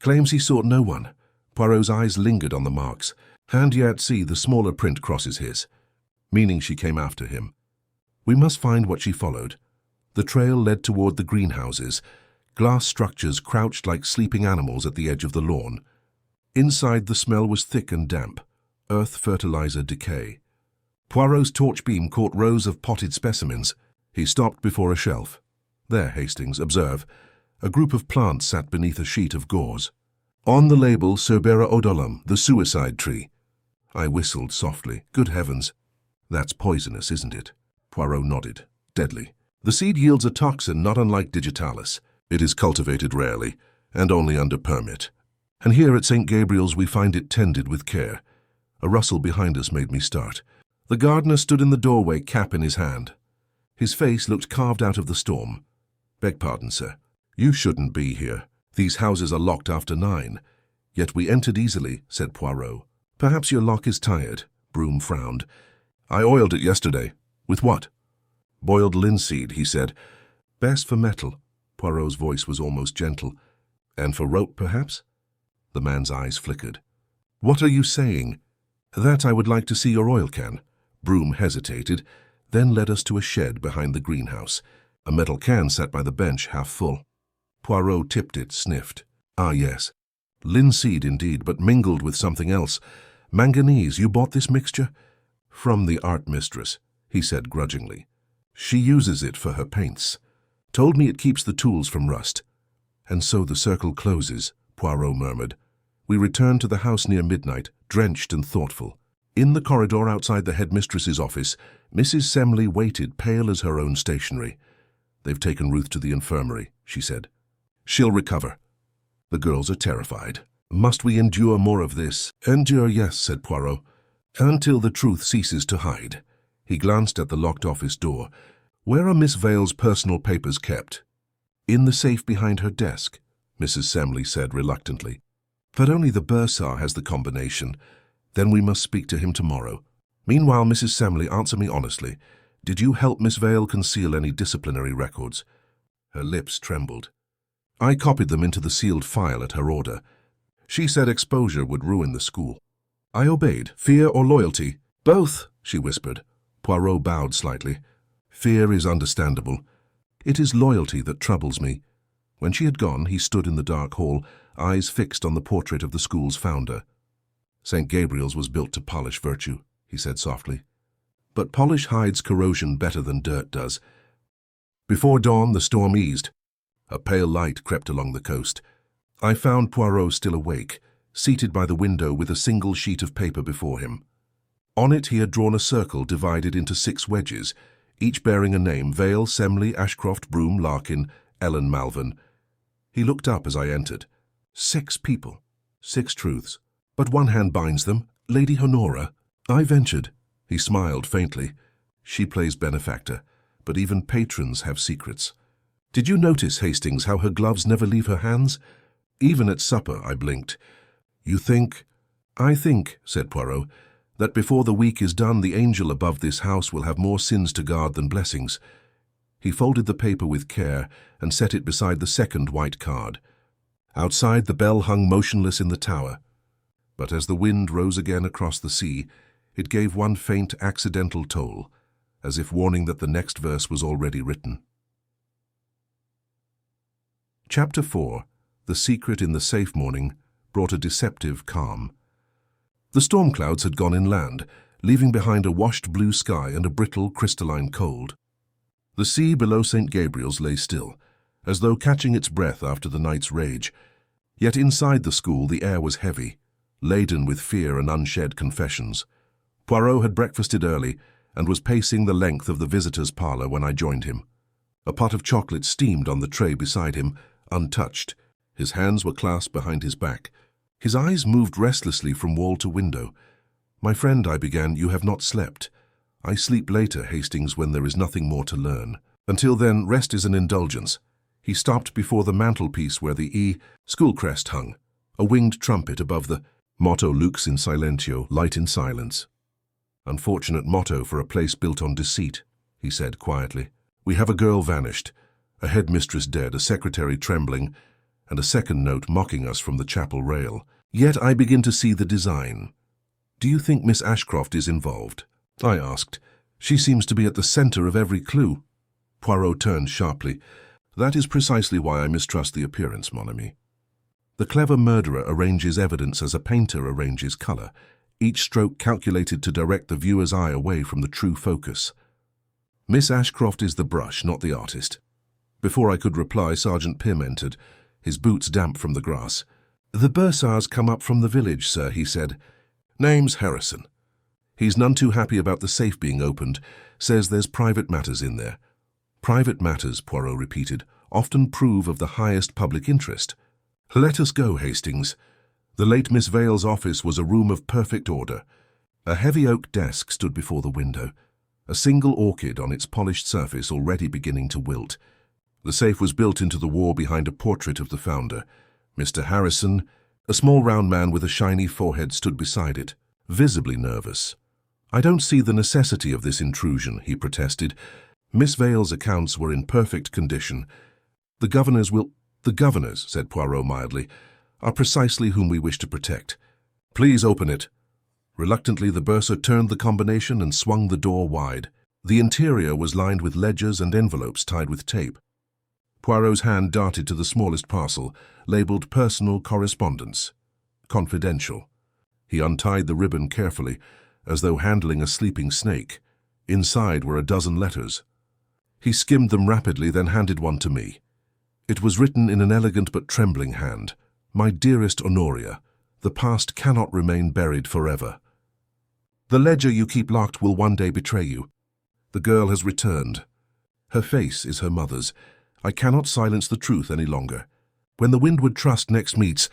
Claims he saw no one." Poirot's eyes lingered on the marks. "And yet, see, the smaller print crosses his. Meaning she came after him. We must find what she followed." The trail led toward the greenhouses. Glass structures crouched like sleeping animals at the edge of the lawn. Inside, the smell was thick and damp. Earth, fertilizer, decay. Poirot's torch beam caught rows of potted specimens. He stopped before a shelf. "There, Hastings, observe." A group of plants sat beneath a sheet of gauze. On the label, Cerbera odolum, the suicide tree. I whistled softly. Good heavens. "That's poisonous, isn't it?" Poirot nodded. "Deadly. The seed yields a toxin not unlike digitalis. It is cultivated rarely, and only under permit. And here at St. Gabriel's we find it tended with care." A rustle behind us made me start. The gardener stood in the doorway, cap in his hand. His face looked carved out of the storm. "Beg pardon, sir. You shouldn't be here. These houses are locked after 9. Yet we entered easily," said Poirot. "Perhaps your lock is tired." Broom frowned. "I oiled it yesterday." "With what?" "Boiled linseed," he said. "Best for metal." Poirot's voice was almost gentle. "And for rope, perhaps?" The man's eyes flickered. "What are you saying?" "That I would like to see your oil can." Broom hesitated, then led us to a shed behind the greenhouse. A metal can sat by the bench, half full. Poirot tipped it, sniffed. "Ah, yes. Linseed indeed, but mingled with something else. Manganese, you bought this mixture?" "From the art mistress," he said grudgingly. "She uses it for her paints. Told me it keeps the tools from rust." "And so the circle closes," Poirot murmured. We returned to the house near midnight, drenched and thoughtful. In the corridor outside the headmistress's office, Mrs. Semley waited, pale as her own stationery. "They've taken Ruth to the infirmary," she said. "She'll recover." "The girls are terrified." "Must we endure more of this?" "Endure, yes," said Poirot, "until the truth ceases to hide." He glanced at the locked office door. "Where are Miss Vale's personal papers kept?" "In the safe behind her desk," Mrs. Semley said reluctantly. "But only the bursar has the combination. Then we must speak to him tomorrow. Meanwhile, Mrs. Semley, answer me honestly. Did you help Miss Vale conceal any disciplinary records?" Her lips trembled. "I copied them into the sealed file at her order. She said exposure would ruin the school. I obeyed. Fear or loyalty? Both, she whispered. Poirot bowed slightly. Fear is understandable. It is loyalty that troubles me. When she had gone, he stood in the dark hall, eyes fixed on the portrait of the school's founder. St. Gabriel's was built to polish virtue, he said softly. But polish hides corrosion better than dirt does. Before dawn, the storm eased. A pale light crept along the coast. I found Poirot still awake, seated by the window with a single sheet of paper before him. On it he had drawn a circle divided into 6 wedges, each bearing a name: Vale, Semley, Ashcroft, Broome, Larkin, Ellen, Malvern. He looked up as I entered. 6 people, 6 truths. But one hand binds them, Lady Honora. I ventured. He smiled faintly. She plays benefactor, but even patrons have secrets. Did you notice, Hastings, how her gloves never leave her hands? Even at supper, I blinked. You think? I think, said Poirot, that before the week is done, the angel above this house will have more sins to guard than blessings. He folded the paper with care and set it beside the second white card. Outside, the bell hung motionless in the tower. But as the wind rose again across the sea, it gave one faint accidental toll, as if warning that the next verse was already written. Chapter 4. The secret in the safe morning brought a deceptive calm. The storm clouds had gone inland, leaving behind a washed blue sky and a brittle, crystalline cold. The sea below St. Gabriel's lay still, as though catching its breath after the night's rage. Yet inside the school the air was heavy, laden with fear and unshed confessions. Poirot had breakfasted early and was pacing the length of the visitors' parlour when I joined him. A pot of chocolate steamed on the tray beside him, untouched. His hands were clasped behind his back. His eyes moved restlessly from wall to window. "My friend," I began, "you have not slept. I sleep later, Hastings, when there is nothing more to learn. Until then, rest is an indulgence." He stopped before the mantelpiece where the school crest hung, a winged trumpet above the motto Lux in silentio, light in silence. "Unfortunate motto for a place built on deceit," he said quietly. "We have a girl vanished, a headmistress dead, a secretary trembling, and a second note mocking us from the chapel rail. Yet I begin to see the design. Do you think Miss Ashcroft is involved?" I asked. "She seems to be at the center of every clue." Poirot turned sharply. "That is precisely why I mistrust the appearance, mon ami. The clever murderer arranges evidence as a painter arranges color, each stroke calculated to direct the viewer's eye away from the true focus. Miss Ashcroft is the brush, not the artist." Before I could reply, Sergeant Pym entered, his boots damp from the grass. "The bursars come up from the village, sir," he said. "Name's Harrison. He's none too happy about the safe being opened, says there's private matters in there." "Private matters," Poirot repeated, "often prove of the highest public interest. Let us go, Hastings." The late Miss Vale's office was a room of perfect order. A heavy oak desk stood before the window, a single orchid on its polished surface already beginning to wilt. The safe was built into the wall behind a portrait of the founder. Mr. Harrison, a small round man with a shiny forehead, stood beside it, visibly nervous. "I don't see the necessity of this intrusion," he protested. "Miss Vale's accounts were in perfect condition. The governors," said Poirot mildly, "are precisely whom we wish to protect. Please open it." Reluctantly, the bursar turned the combination and swung the door wide. The interior was lined with ledgers and envelopes tied with tape. Poirot's hand darted to the smallest parcel, labeled "Personal Correspondence. Confidential." He untied the ribbon carefully, as though handling a sleeping snake. Inside were a dozen letters. He skimmed them rapidly, then handed one to me. It was written in an elegant but trembling hand. "My dearest Honoria, the past cannot remain buried forever. The ledger you keep locked will one day betray you. The girl has returned. Her face is her mother's. I cannot silence the truth any longer. When the Windward Trust next meets,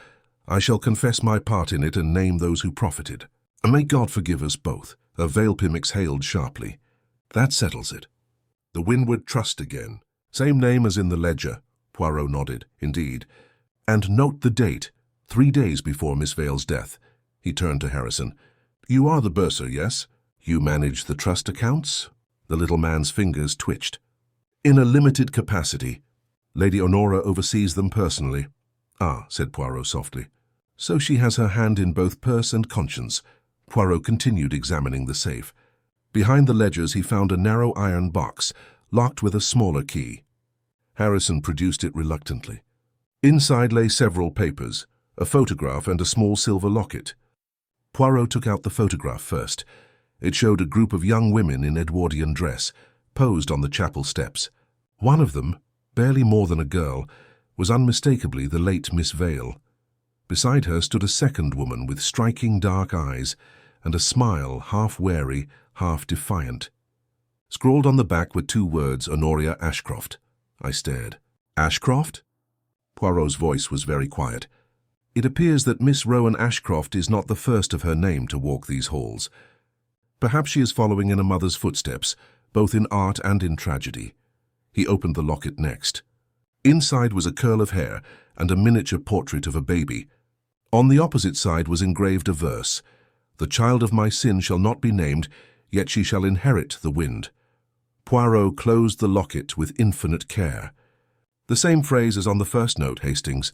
I shall confess my part in it and name those who profited. And may God forgive us both." Valepim exhaled sharply. "That settles it. The Windward Trust again. Same name as in the ledger." Poirot nodded. "Indeed. And note the date, 3 days before Miss Vale's death." He turned to Harrison. "You are the bursar, yes? You manage the trust accounts?" The little man's fingers twitched. "In a limited capacity. Lady Honora oversees them personally." "Ah," said Poirot softly. "So she has her hand in both purse and conscience. Poirot continued examining the safe. Behind the ledgers he found a narrow iron box, locked with a smaller key. Harrison produced it reluctantly. Inside lay several papers, a photograph and a small silver locket. Poirot took out the photograph first. It showed a group of young women in Edwardian dress, posed on the chapel steps. One of them, barely more than a girl, was unmistakably the late Miss Vale. Beside her stood a second woman with striking dark eyes and a smile half wary, half defiant. Scrawled on the back were two words, Honoria Ashcroft. I stared. Ashcroft? Poirot's voice was very quiet. It appears that Miss Rowan Ashcroft is not the first of her name to walk these halls. Perhaps she is following in a mother's footsteps, both in art and in tragedy. He opened the locket next. Inside was a curl of hair and a miniature portrait of a baby. On the opposite side was engraved a verse, "The child of my sin shall not be named, yet she shall inherit the wind." Poirot closed the locket with infinite care. The same phrase as on the first note, Hastings.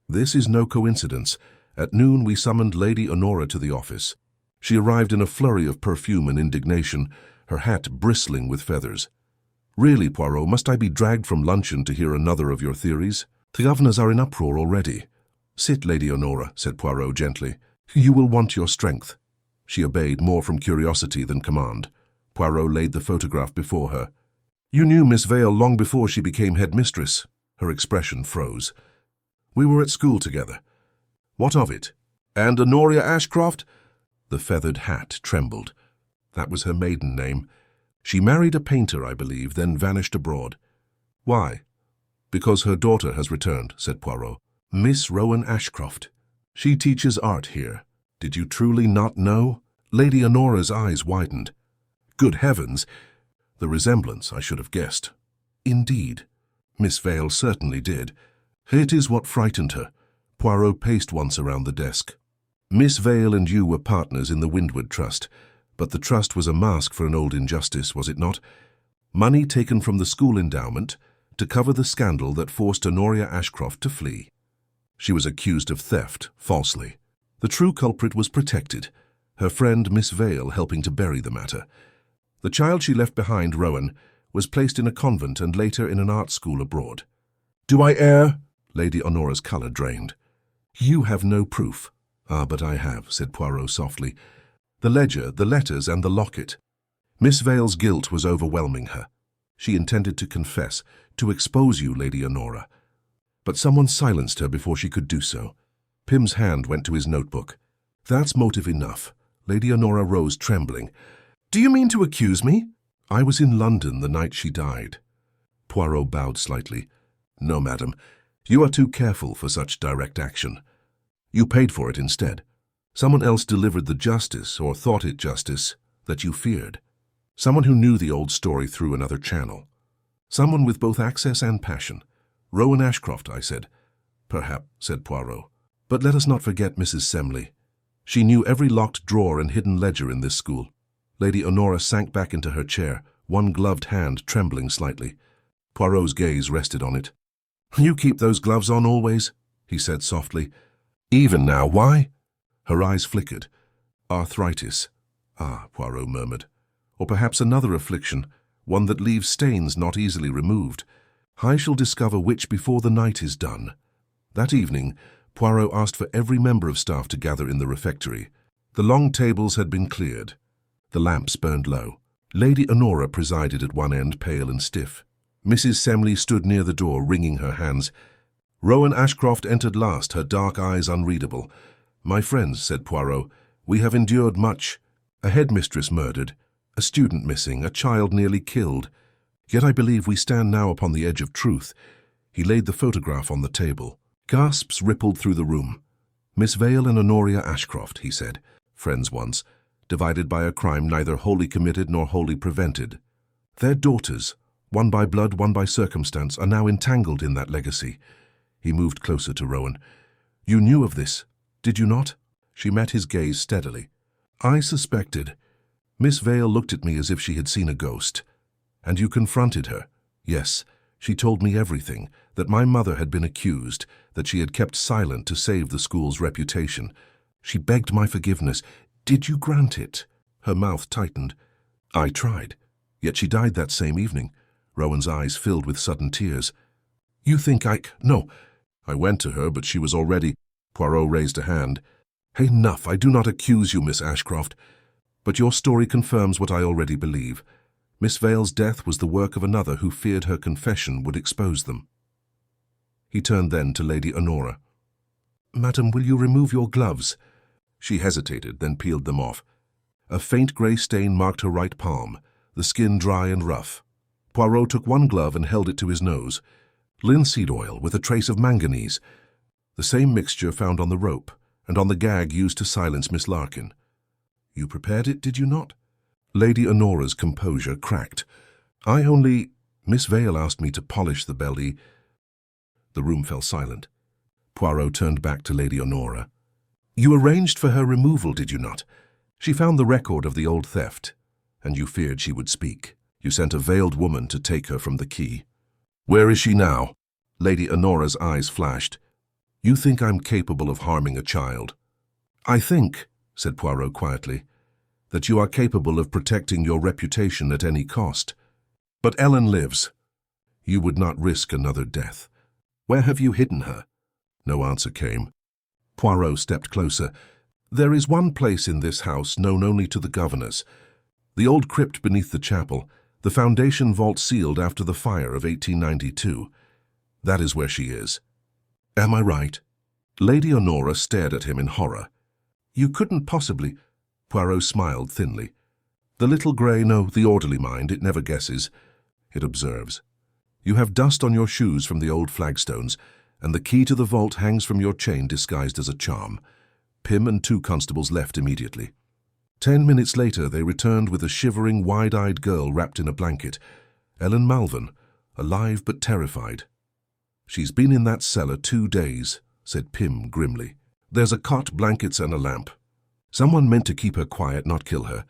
This is no coincidence. At noon we summoned Lady Honora to the office. She arrived in a flurry of perfume and indignation, her hat bristling with feathers. Really, Poirot, must I be dragged from luncheon to hear another of your theories? The governors are in uproar already. Sit, Lady Honora, said Poirot gently. You will want your strength. She obeyed more from curiosity than command. Poirot laid the photograph before her. You knew Miss Vale long before she became headmistress. Her expression froze. We were at school together. What of it? And Honoria Ashcroft? The feathered hat trembled. That was her maiden name. She married a painter, I believe, then vanished abroad. Why? Because her daughter has returned, said Poirot. Miss Rowan Ashcroft. She teaches art here. Did you truly not know? Lady Honora's eyes widened. Good heavens! The resemblance I should have guessed. Indeed. Miss Vale certainly did. It is what frightened her. Poirot paced once around the desk. Miss Vale and you were partners in the Windward Trust, but the trust was a mask for an old injustice, was it not? Money taken from the school endowment to cover the scandal that forced Honoria Ashcroft to flee. She was accused of theft, falsely. The true culprit was protected, her friend Miss Vale helping to bury the matter. The child she left behind, Rowan, was placed in a convent and later in an art school abroad. Do I err? Lady Honora's colour drained. You have no proof. Ah, but I have, said Poirot softly. The ledger, the letters, and the locket. Miss Vale's guilt was overwhelming her. She intended to confess, to expose you, Lady Honora. But someone silenced her before she could do so. Pym's hand went to his notebook. That's motive enough. Lady Honora rose, trembling. Do you mean to accuse me? I was in London the night she died. Poirot bowed slightly. No, madam. You are too careful for such direct action. You paid for it instead. Someone else delivered the justice, or thought it justice, that you feared. Someone who knew the old story through another channel. Someone with both access and passion. Rowan Ashcroft, I said. Perhaps, said Poirot. But let us not forget Mrs. Semley. She knew every locked drawer and hidden ledger in this school. Lady Honora sank back into her chair, one gloved hand trembling slightly. Poirot's gaze rested on it. You keep those gloves on always, he said softly. Even now, why? Her eyes flickered. Arthritis. Ah, Poirot murmured. Or perhaps another affliction, one that leaves stains not easily removed. I shall discover which before the night is done. That evening, Poirot asked for every member of staff to gather in the refectory. The long tables had been cleared. The lamps burned low. Lady Honora presided at one end, pale and stiff. Mrs. Semley stood near the door, wringing her hands. Rowan Ashcroft entered last, her dark eyes unreadable. My friends, said Poirot, we have endured much. A headmistress murdered, a student missing, a child nearly killed. Yet I believe we stand now upon the edge of truth. He laid the photograph on the table. Gasps rippled through the room. Miss Vale and Honoria Ashcroft, he said, friends once, divided by a crime neither wholly committed nor wholly prevented. Their daughters, one by blood, one by circumstance, are now entangled in that legacy. He moved closer to Rowan. You knew of this, did you not? She met his gaze steadily. I suspected. Miss Vale looked at me as if she had seen a ghost. And you confronted her. Yes, she told me everything, that my mother had been accused, that she had kept silent to save the school's reputation. She begged my forgiveness. Did you grant it? Her mouth tightened. I tried. Yet she died that same evening. Rowan's eyes filled with sudden tears. You think No. I went to her, but she was already... Poirot raised a hand. Enough. I do not accuse you, Miss Ashcroft. But your story confirms what I already believe. Miss Vale's death was the work of another who feared her confession would expose them. He turned then to Lady Honora. Madam, will you remove your gloves? She hesitated, then peeled them off. A faint grey stain marked her right palm, the skin dry and rough. Poirot took one glove and held it to his nose. Linseed oil with a trace of manganese, the same mixture found on the rope and on the gag used to silence Miss Larkin. You prepared it, did you not? Lady Honora's composure cracked. Miss Vale asked me to polish the belly. The room fell silent. Poirot turned back to Lady Honora. You arranged for her removal, did you not? She found the record of the old theft, and you feared she would speak. You sent a veiled woman to take her from the quay. Where is she now? Lady Honora's eyes flashed. You think I'm capable of harming a child? I think, said Poirot quietly, that you are capable of protecting your reputation at any cost. But Ellen lives. You would not risk another death. Where have you hidden her? No answer came. Poirot stepped closer. There is one place in this house known only to the governors. The old crypt beneath the chapel, the foundation vault sealed after the fire of 1892. That is where she is. Am I right? Lady Honora stared at him in horror. You couldn't possibly... Poirot smiled thinly. The little grey, no, the orderly mind, it never guesses. It observes. You have dust on your shoes from the old flagstones, and the key to the vault hangs from your chain disguised as a charm. Pym and 2 constables left immediately. 10 minutes later they returned with a shivering, wide-eyed girl wrapped in a blanket. Ellen Malvern, alive but terrified. She's been in that cellar 2 days, said Pym grimly. There's a cot, blankets and a lamp. Someone meant to keep her quiet, not kill her.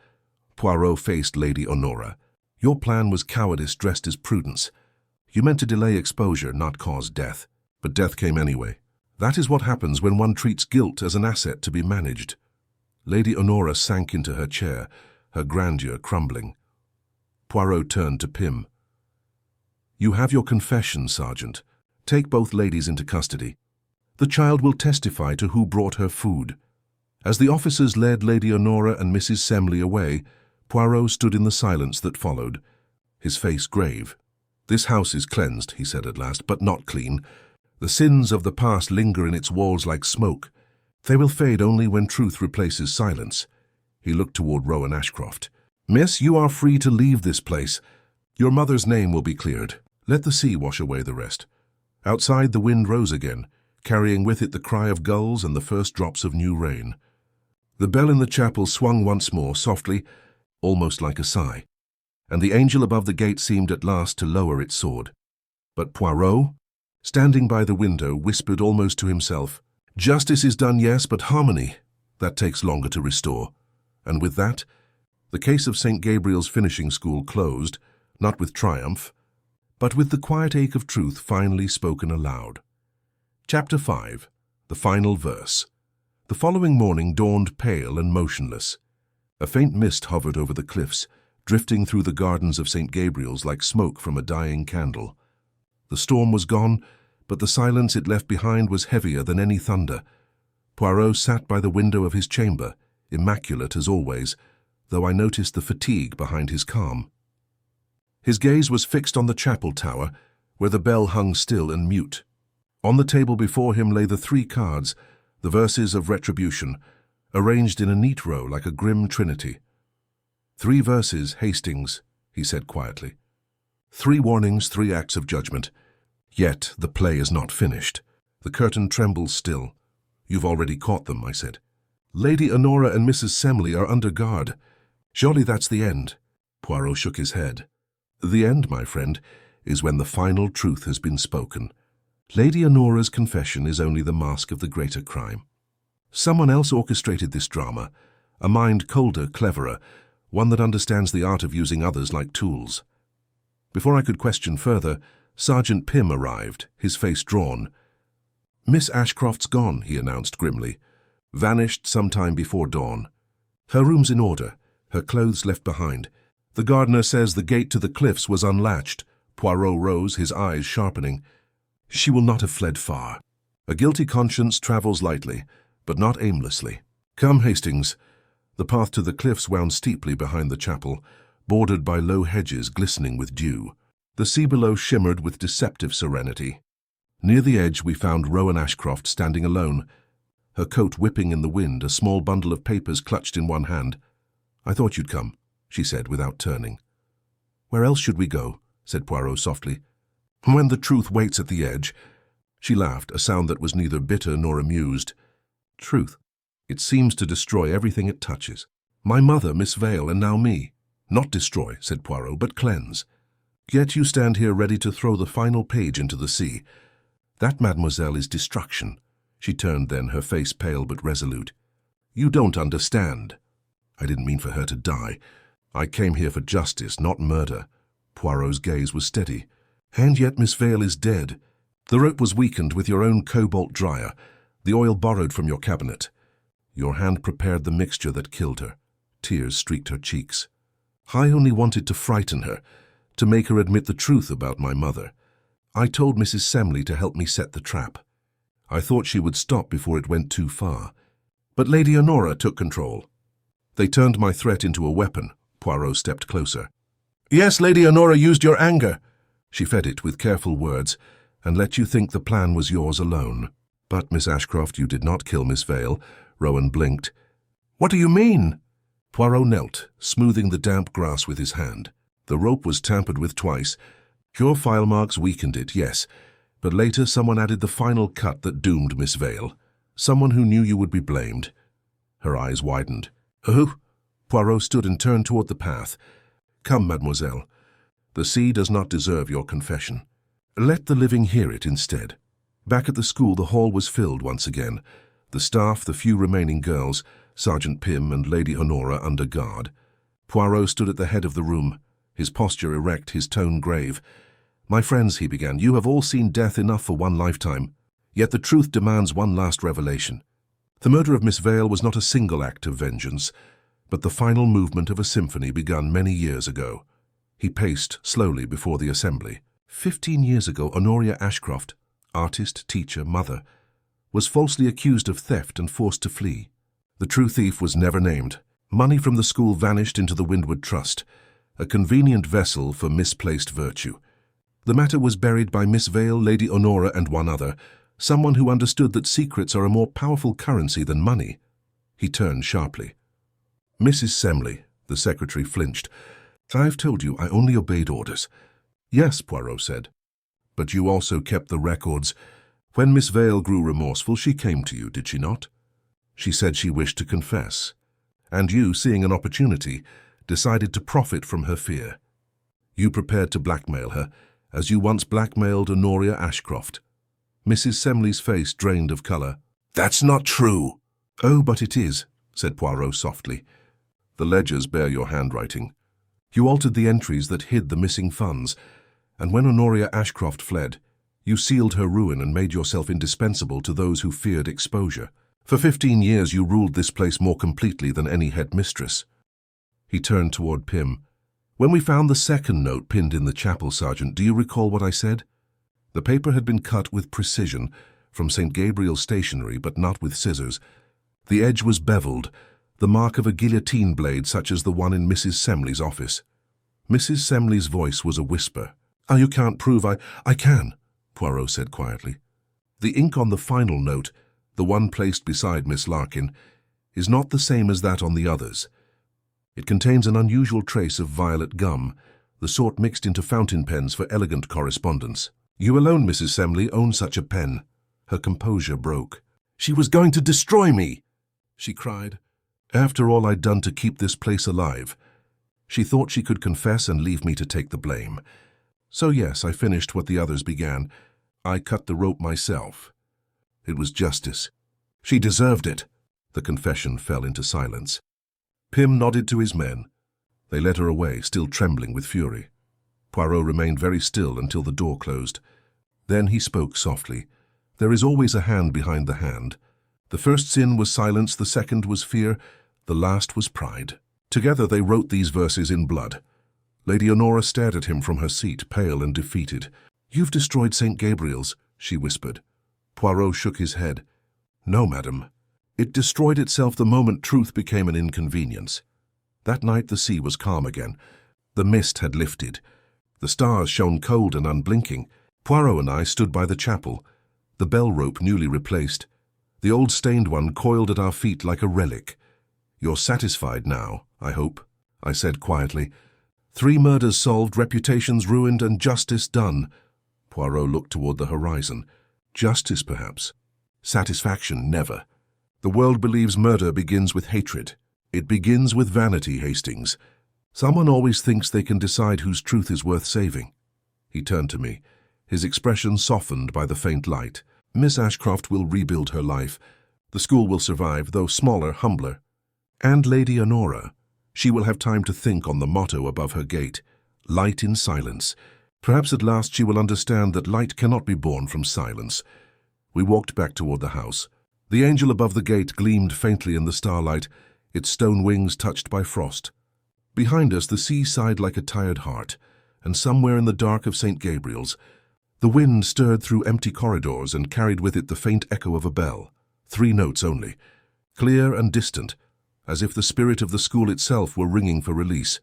Poirot faced Lady Honora. Your plan was cowardice dressed as prudence. You meant to delay exposure, not cause death. But death came anyway. That is what happens when one treats guilt as an asset to be managed. Lady Honora sank into her chair, her grandeur crumbling. Poirot turned to Pym. You have your confession, Sergeant. Take both ladies into custody. The child will testify to who brought her food. As the officers led Lady Honora and Mrs. Semley away, Poirot stood in the silence that followed, his face grave. This house is cleansed, he said at last, but not clean. The sins of the past linger in its walls like smoke. They will fade only when truth replaces silence. He looked toward Rowan Ashcroft. Miss, you are free to leave this place. Your mother's name will be cleared. Let the sea wash away the rest. Outside the wind rose again, carrying with it the cry of gulls and the first drops of new rain. The bell in the chapel swung once more, softly, almost like a sigh, and the angel above the gate seemed at last to lower its sword. But Poirot, standing by the window, whispered almost to himself, Justice is done, yes, but harmony, that takes longer to restore. And with that, the case of St. Gabriel's finishing school closed, not with triumph, but with the quiet ache of truth finally spoken aloud. Chapter 5. The Final Verse. The following morning dawned pale and motionless. A faint mist hovered over the cliffs, drifting through the gardens of St. Gabriel's like smoke from a dying candle. The storm was gone, but the silence it left behind was heavier than any thunder. Poirot sat by the window of his chamber, immaculate as always, though I noticed the fatigue behind his calm. His gaze was fixed on the chapel tower, where the bell hung still and mute. On the table before him lay the 3 cards, the verses of retribution, arranged in a neat row like a grim trinity. 3 verses, Hastings, he said quietly. 3 warnings, 3 acts of judgment. Yet the play is not finished. The curtain trembles still. You've already caught them, I said. Lady Honora and Mrs. Semley are under guard. Surely that's the end. Poirot shook his head. The end, my friend, is when the final truth has been spoken. Lady Honora's confession is only the mask of the greater crime. Someone else orchestrated this drama, a mind colder, cleverer, one that understands the art of using others like tools. Before I could question further, Sergeant Pym arrived, his face drawn. Miss Ashcroft's gone, he announced grimly. Vanished sometime before dawn. Her room's in order, her clothes left behind. The gardener says the gate to the cliffs was unlatched. Poirot rose, his eyes sharpening. She will not have fled far. A guilty conscience travels lightly, but not aimlessly. Come, Hastings. The path to the cliffs wound steeply behind the chapel, bordered by low hedges glistening with dew. The sea below shimmered with deceptive serenity. Near the edge we found Rowan Ashcroft standing alone, her coat whipping in the wind, a small bundle of papers clutched in one hand. "I thought you'd come," she said without turning. "Where else should we go?" said Poirot softly. "When the truth waits at the edge." She laughed, a sound that was neither bitter nor amused. "Truth. It seems to destroy everything it touches. My mother, Miss Vale, and now me. Not destroy," said Poirot, "but cleanse. Yet you stand here ready to throw the final page into the sea. That, mademoiselle, is destruction." She turned then, her face pale but resolute. "You don't understand. I didn't mean for her to die. I came here for justice, not murder." Poirot's gaze was steady. "And yet Miss Vale is dead. The rope was weakened with your own cobalt dryer, the oil borrowed from your cabinet. Your hand prepared the mixture that killed her." Tears streaked her cheeks. "I only wanted to frighten her, to make her admit the truth about my mother. I told Mrs. Semley to help me set the trap. I thought she would stop before it went too far. But Lady Honora took control. They turned my threat into a weapon." Poirot stepped closer. "Yes, Lady Honora used your anger." She fed it with careful words, "and let you think the plan was yours alone. But, Miss Ashcroft, you did not kill Miss Vale." Rowan blinked. "What do you mean?" Poirot knelt, smoothing the damp grass with his hand. "The rope was tampered with twice. Your file marks weakened it, yes. But later someone added the final cut that doomed Miss Vale. Someone who knew you would be blamed." Her eyes widened. "Oh?" Poirot stood and turned toward the path. "Come, mademoiselle. The sea does not deserve your confession. Let the living hear it instead." Back at the school the hall was filled once again. The staff, the few remaining girls, Sergeant Pym and Lady Honora under guard. Poirot stood at the head of the room, his posture erect, his tone grave. "My friends," he began, "you have all seen death enough for one lifetime. Yet the truth demands one last revelation. The murder of Miss Vale was not a single act of vengeance, but the final movement of a symphony begun many years ago." He paced slowly before the assembly. 15 years ago, Honoria Ashcroft, artist, teacher, mother, was falsely accused of theft and forced to flee. The true thief was never named. Money from the school vanished into the Windward Trust, a convenient vessel for misplaced virtue. The matter was buried by Miss Vale, Lady Honora, and one other, someone who understood that secrets are a more powerful currency than money. He turned sharply. "Mrs. Semley," the secretary flinched. "I've told you I only obeyed orders." "Yes," Poirot said. "But you also kept the records. When Miss Vale grew remorseful, she came to you, did she not? She said she wished to confess. And you, seeing an opportunity, decided to profit from her fear. You prepared to blackmail her, as you once blackmailed Honoria Ashcroft." Mrs. Semley's face drained of colour. "That's not true." "Oh, but it is," said Poirot softly. "The ledgers bear your handwriting. You altered the entries that hid the missing funds, and when Honoria Ashcroft fled, you sealed her ruin and made yourself indispensable to those who feared exposure. For 15 years you ruled this place more completely than any headmistress." He turned toward Pym. "When we found the second note pinned in the chapel, Sergeant, do you recall what I said? The paper had been cut with precision from St. Gabriel's stationery, but not with scissors. The edge was beveled, the mark of a guillotine blade such as the one in Mrs. Semley's office." Mrs. Semley's voice was a whisper. "Oh, you can't prove I can," Poirot said quietly. "The ink on the final note, the one placed beside Miss Larkin, is not the same as that on the others. It contains an unusual trace of violet gum, the sort mixed into fountain pens for elegant correspondence. You alone, Mrs. Semley, own such a pen." Her composure broke. "She was going to destroy me!" she cried. "After all I'd done to keep this place alive. She thought she could confess and leave me to take the blame. So yes, I finished what the others began. I cut the rope myself. It was justice. She deserved it." The confession fell into silence. Pym nodded to his men. They led her away, still trembling with fury. Poirot remained very still until the door closed. Then he spoke softly. "There is always a hand behind the hand. The first sin was silence, the second was fear, The last was pride. Together they wrote these verses in blood. Lady Honora stared at him from her seat, pale and defeated. "You've destroyed St. Gabriel's," she whispered. Poirot shook his head. "No, madam. It destroyed itself the moment truth became an inconvenience." That night the sea was calm again. The mist had lifted. The stars shone cold and unblinking. Poirot and I stood by the chapel, the bell rope newly replaced. The old stained one coiled at our feet like a relic. "You're satisfied now, I hope," I said quietly. "3 murders solved, reputations ruined, and justice done." Poirot looked toward the horizon. "Justice, perhaps. Satisfaction, never. The world believes murder begins with hatred. It begins with vanity, Hastings. Someone always thinks they can decide whose truth is worth saving." He turned to me, his expression softened by the faint light. "Miss Ashcroft will rebuild her life. The school will survive, though smaller, humbler. And Lady Honora. She will have time to think on the motto above her gate, light in silence. Perhaps at last she will understand that light cannot be born from silence." We walked back toward the house. The angel above the gate gleamed faintly in the starlight, its stone wings touched by frost. Behind us the sea sighed like a tired heart, and somewhere in the dark of St. Gabriel's, the wind stirred through empty corridors and carried with it the faint echo of a bell, 3 notes only, clear and distant, as if the spirit of the school itself were ringing for release.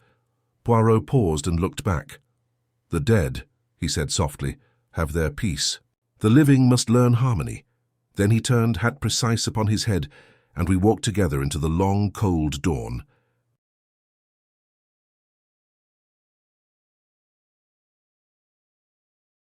Poirot paused and looked back. "The dead," he said softly, "have their peace. The living must learn harmony." Then he turned, hat precise upon his head, and we walked together into the long, cold dawn.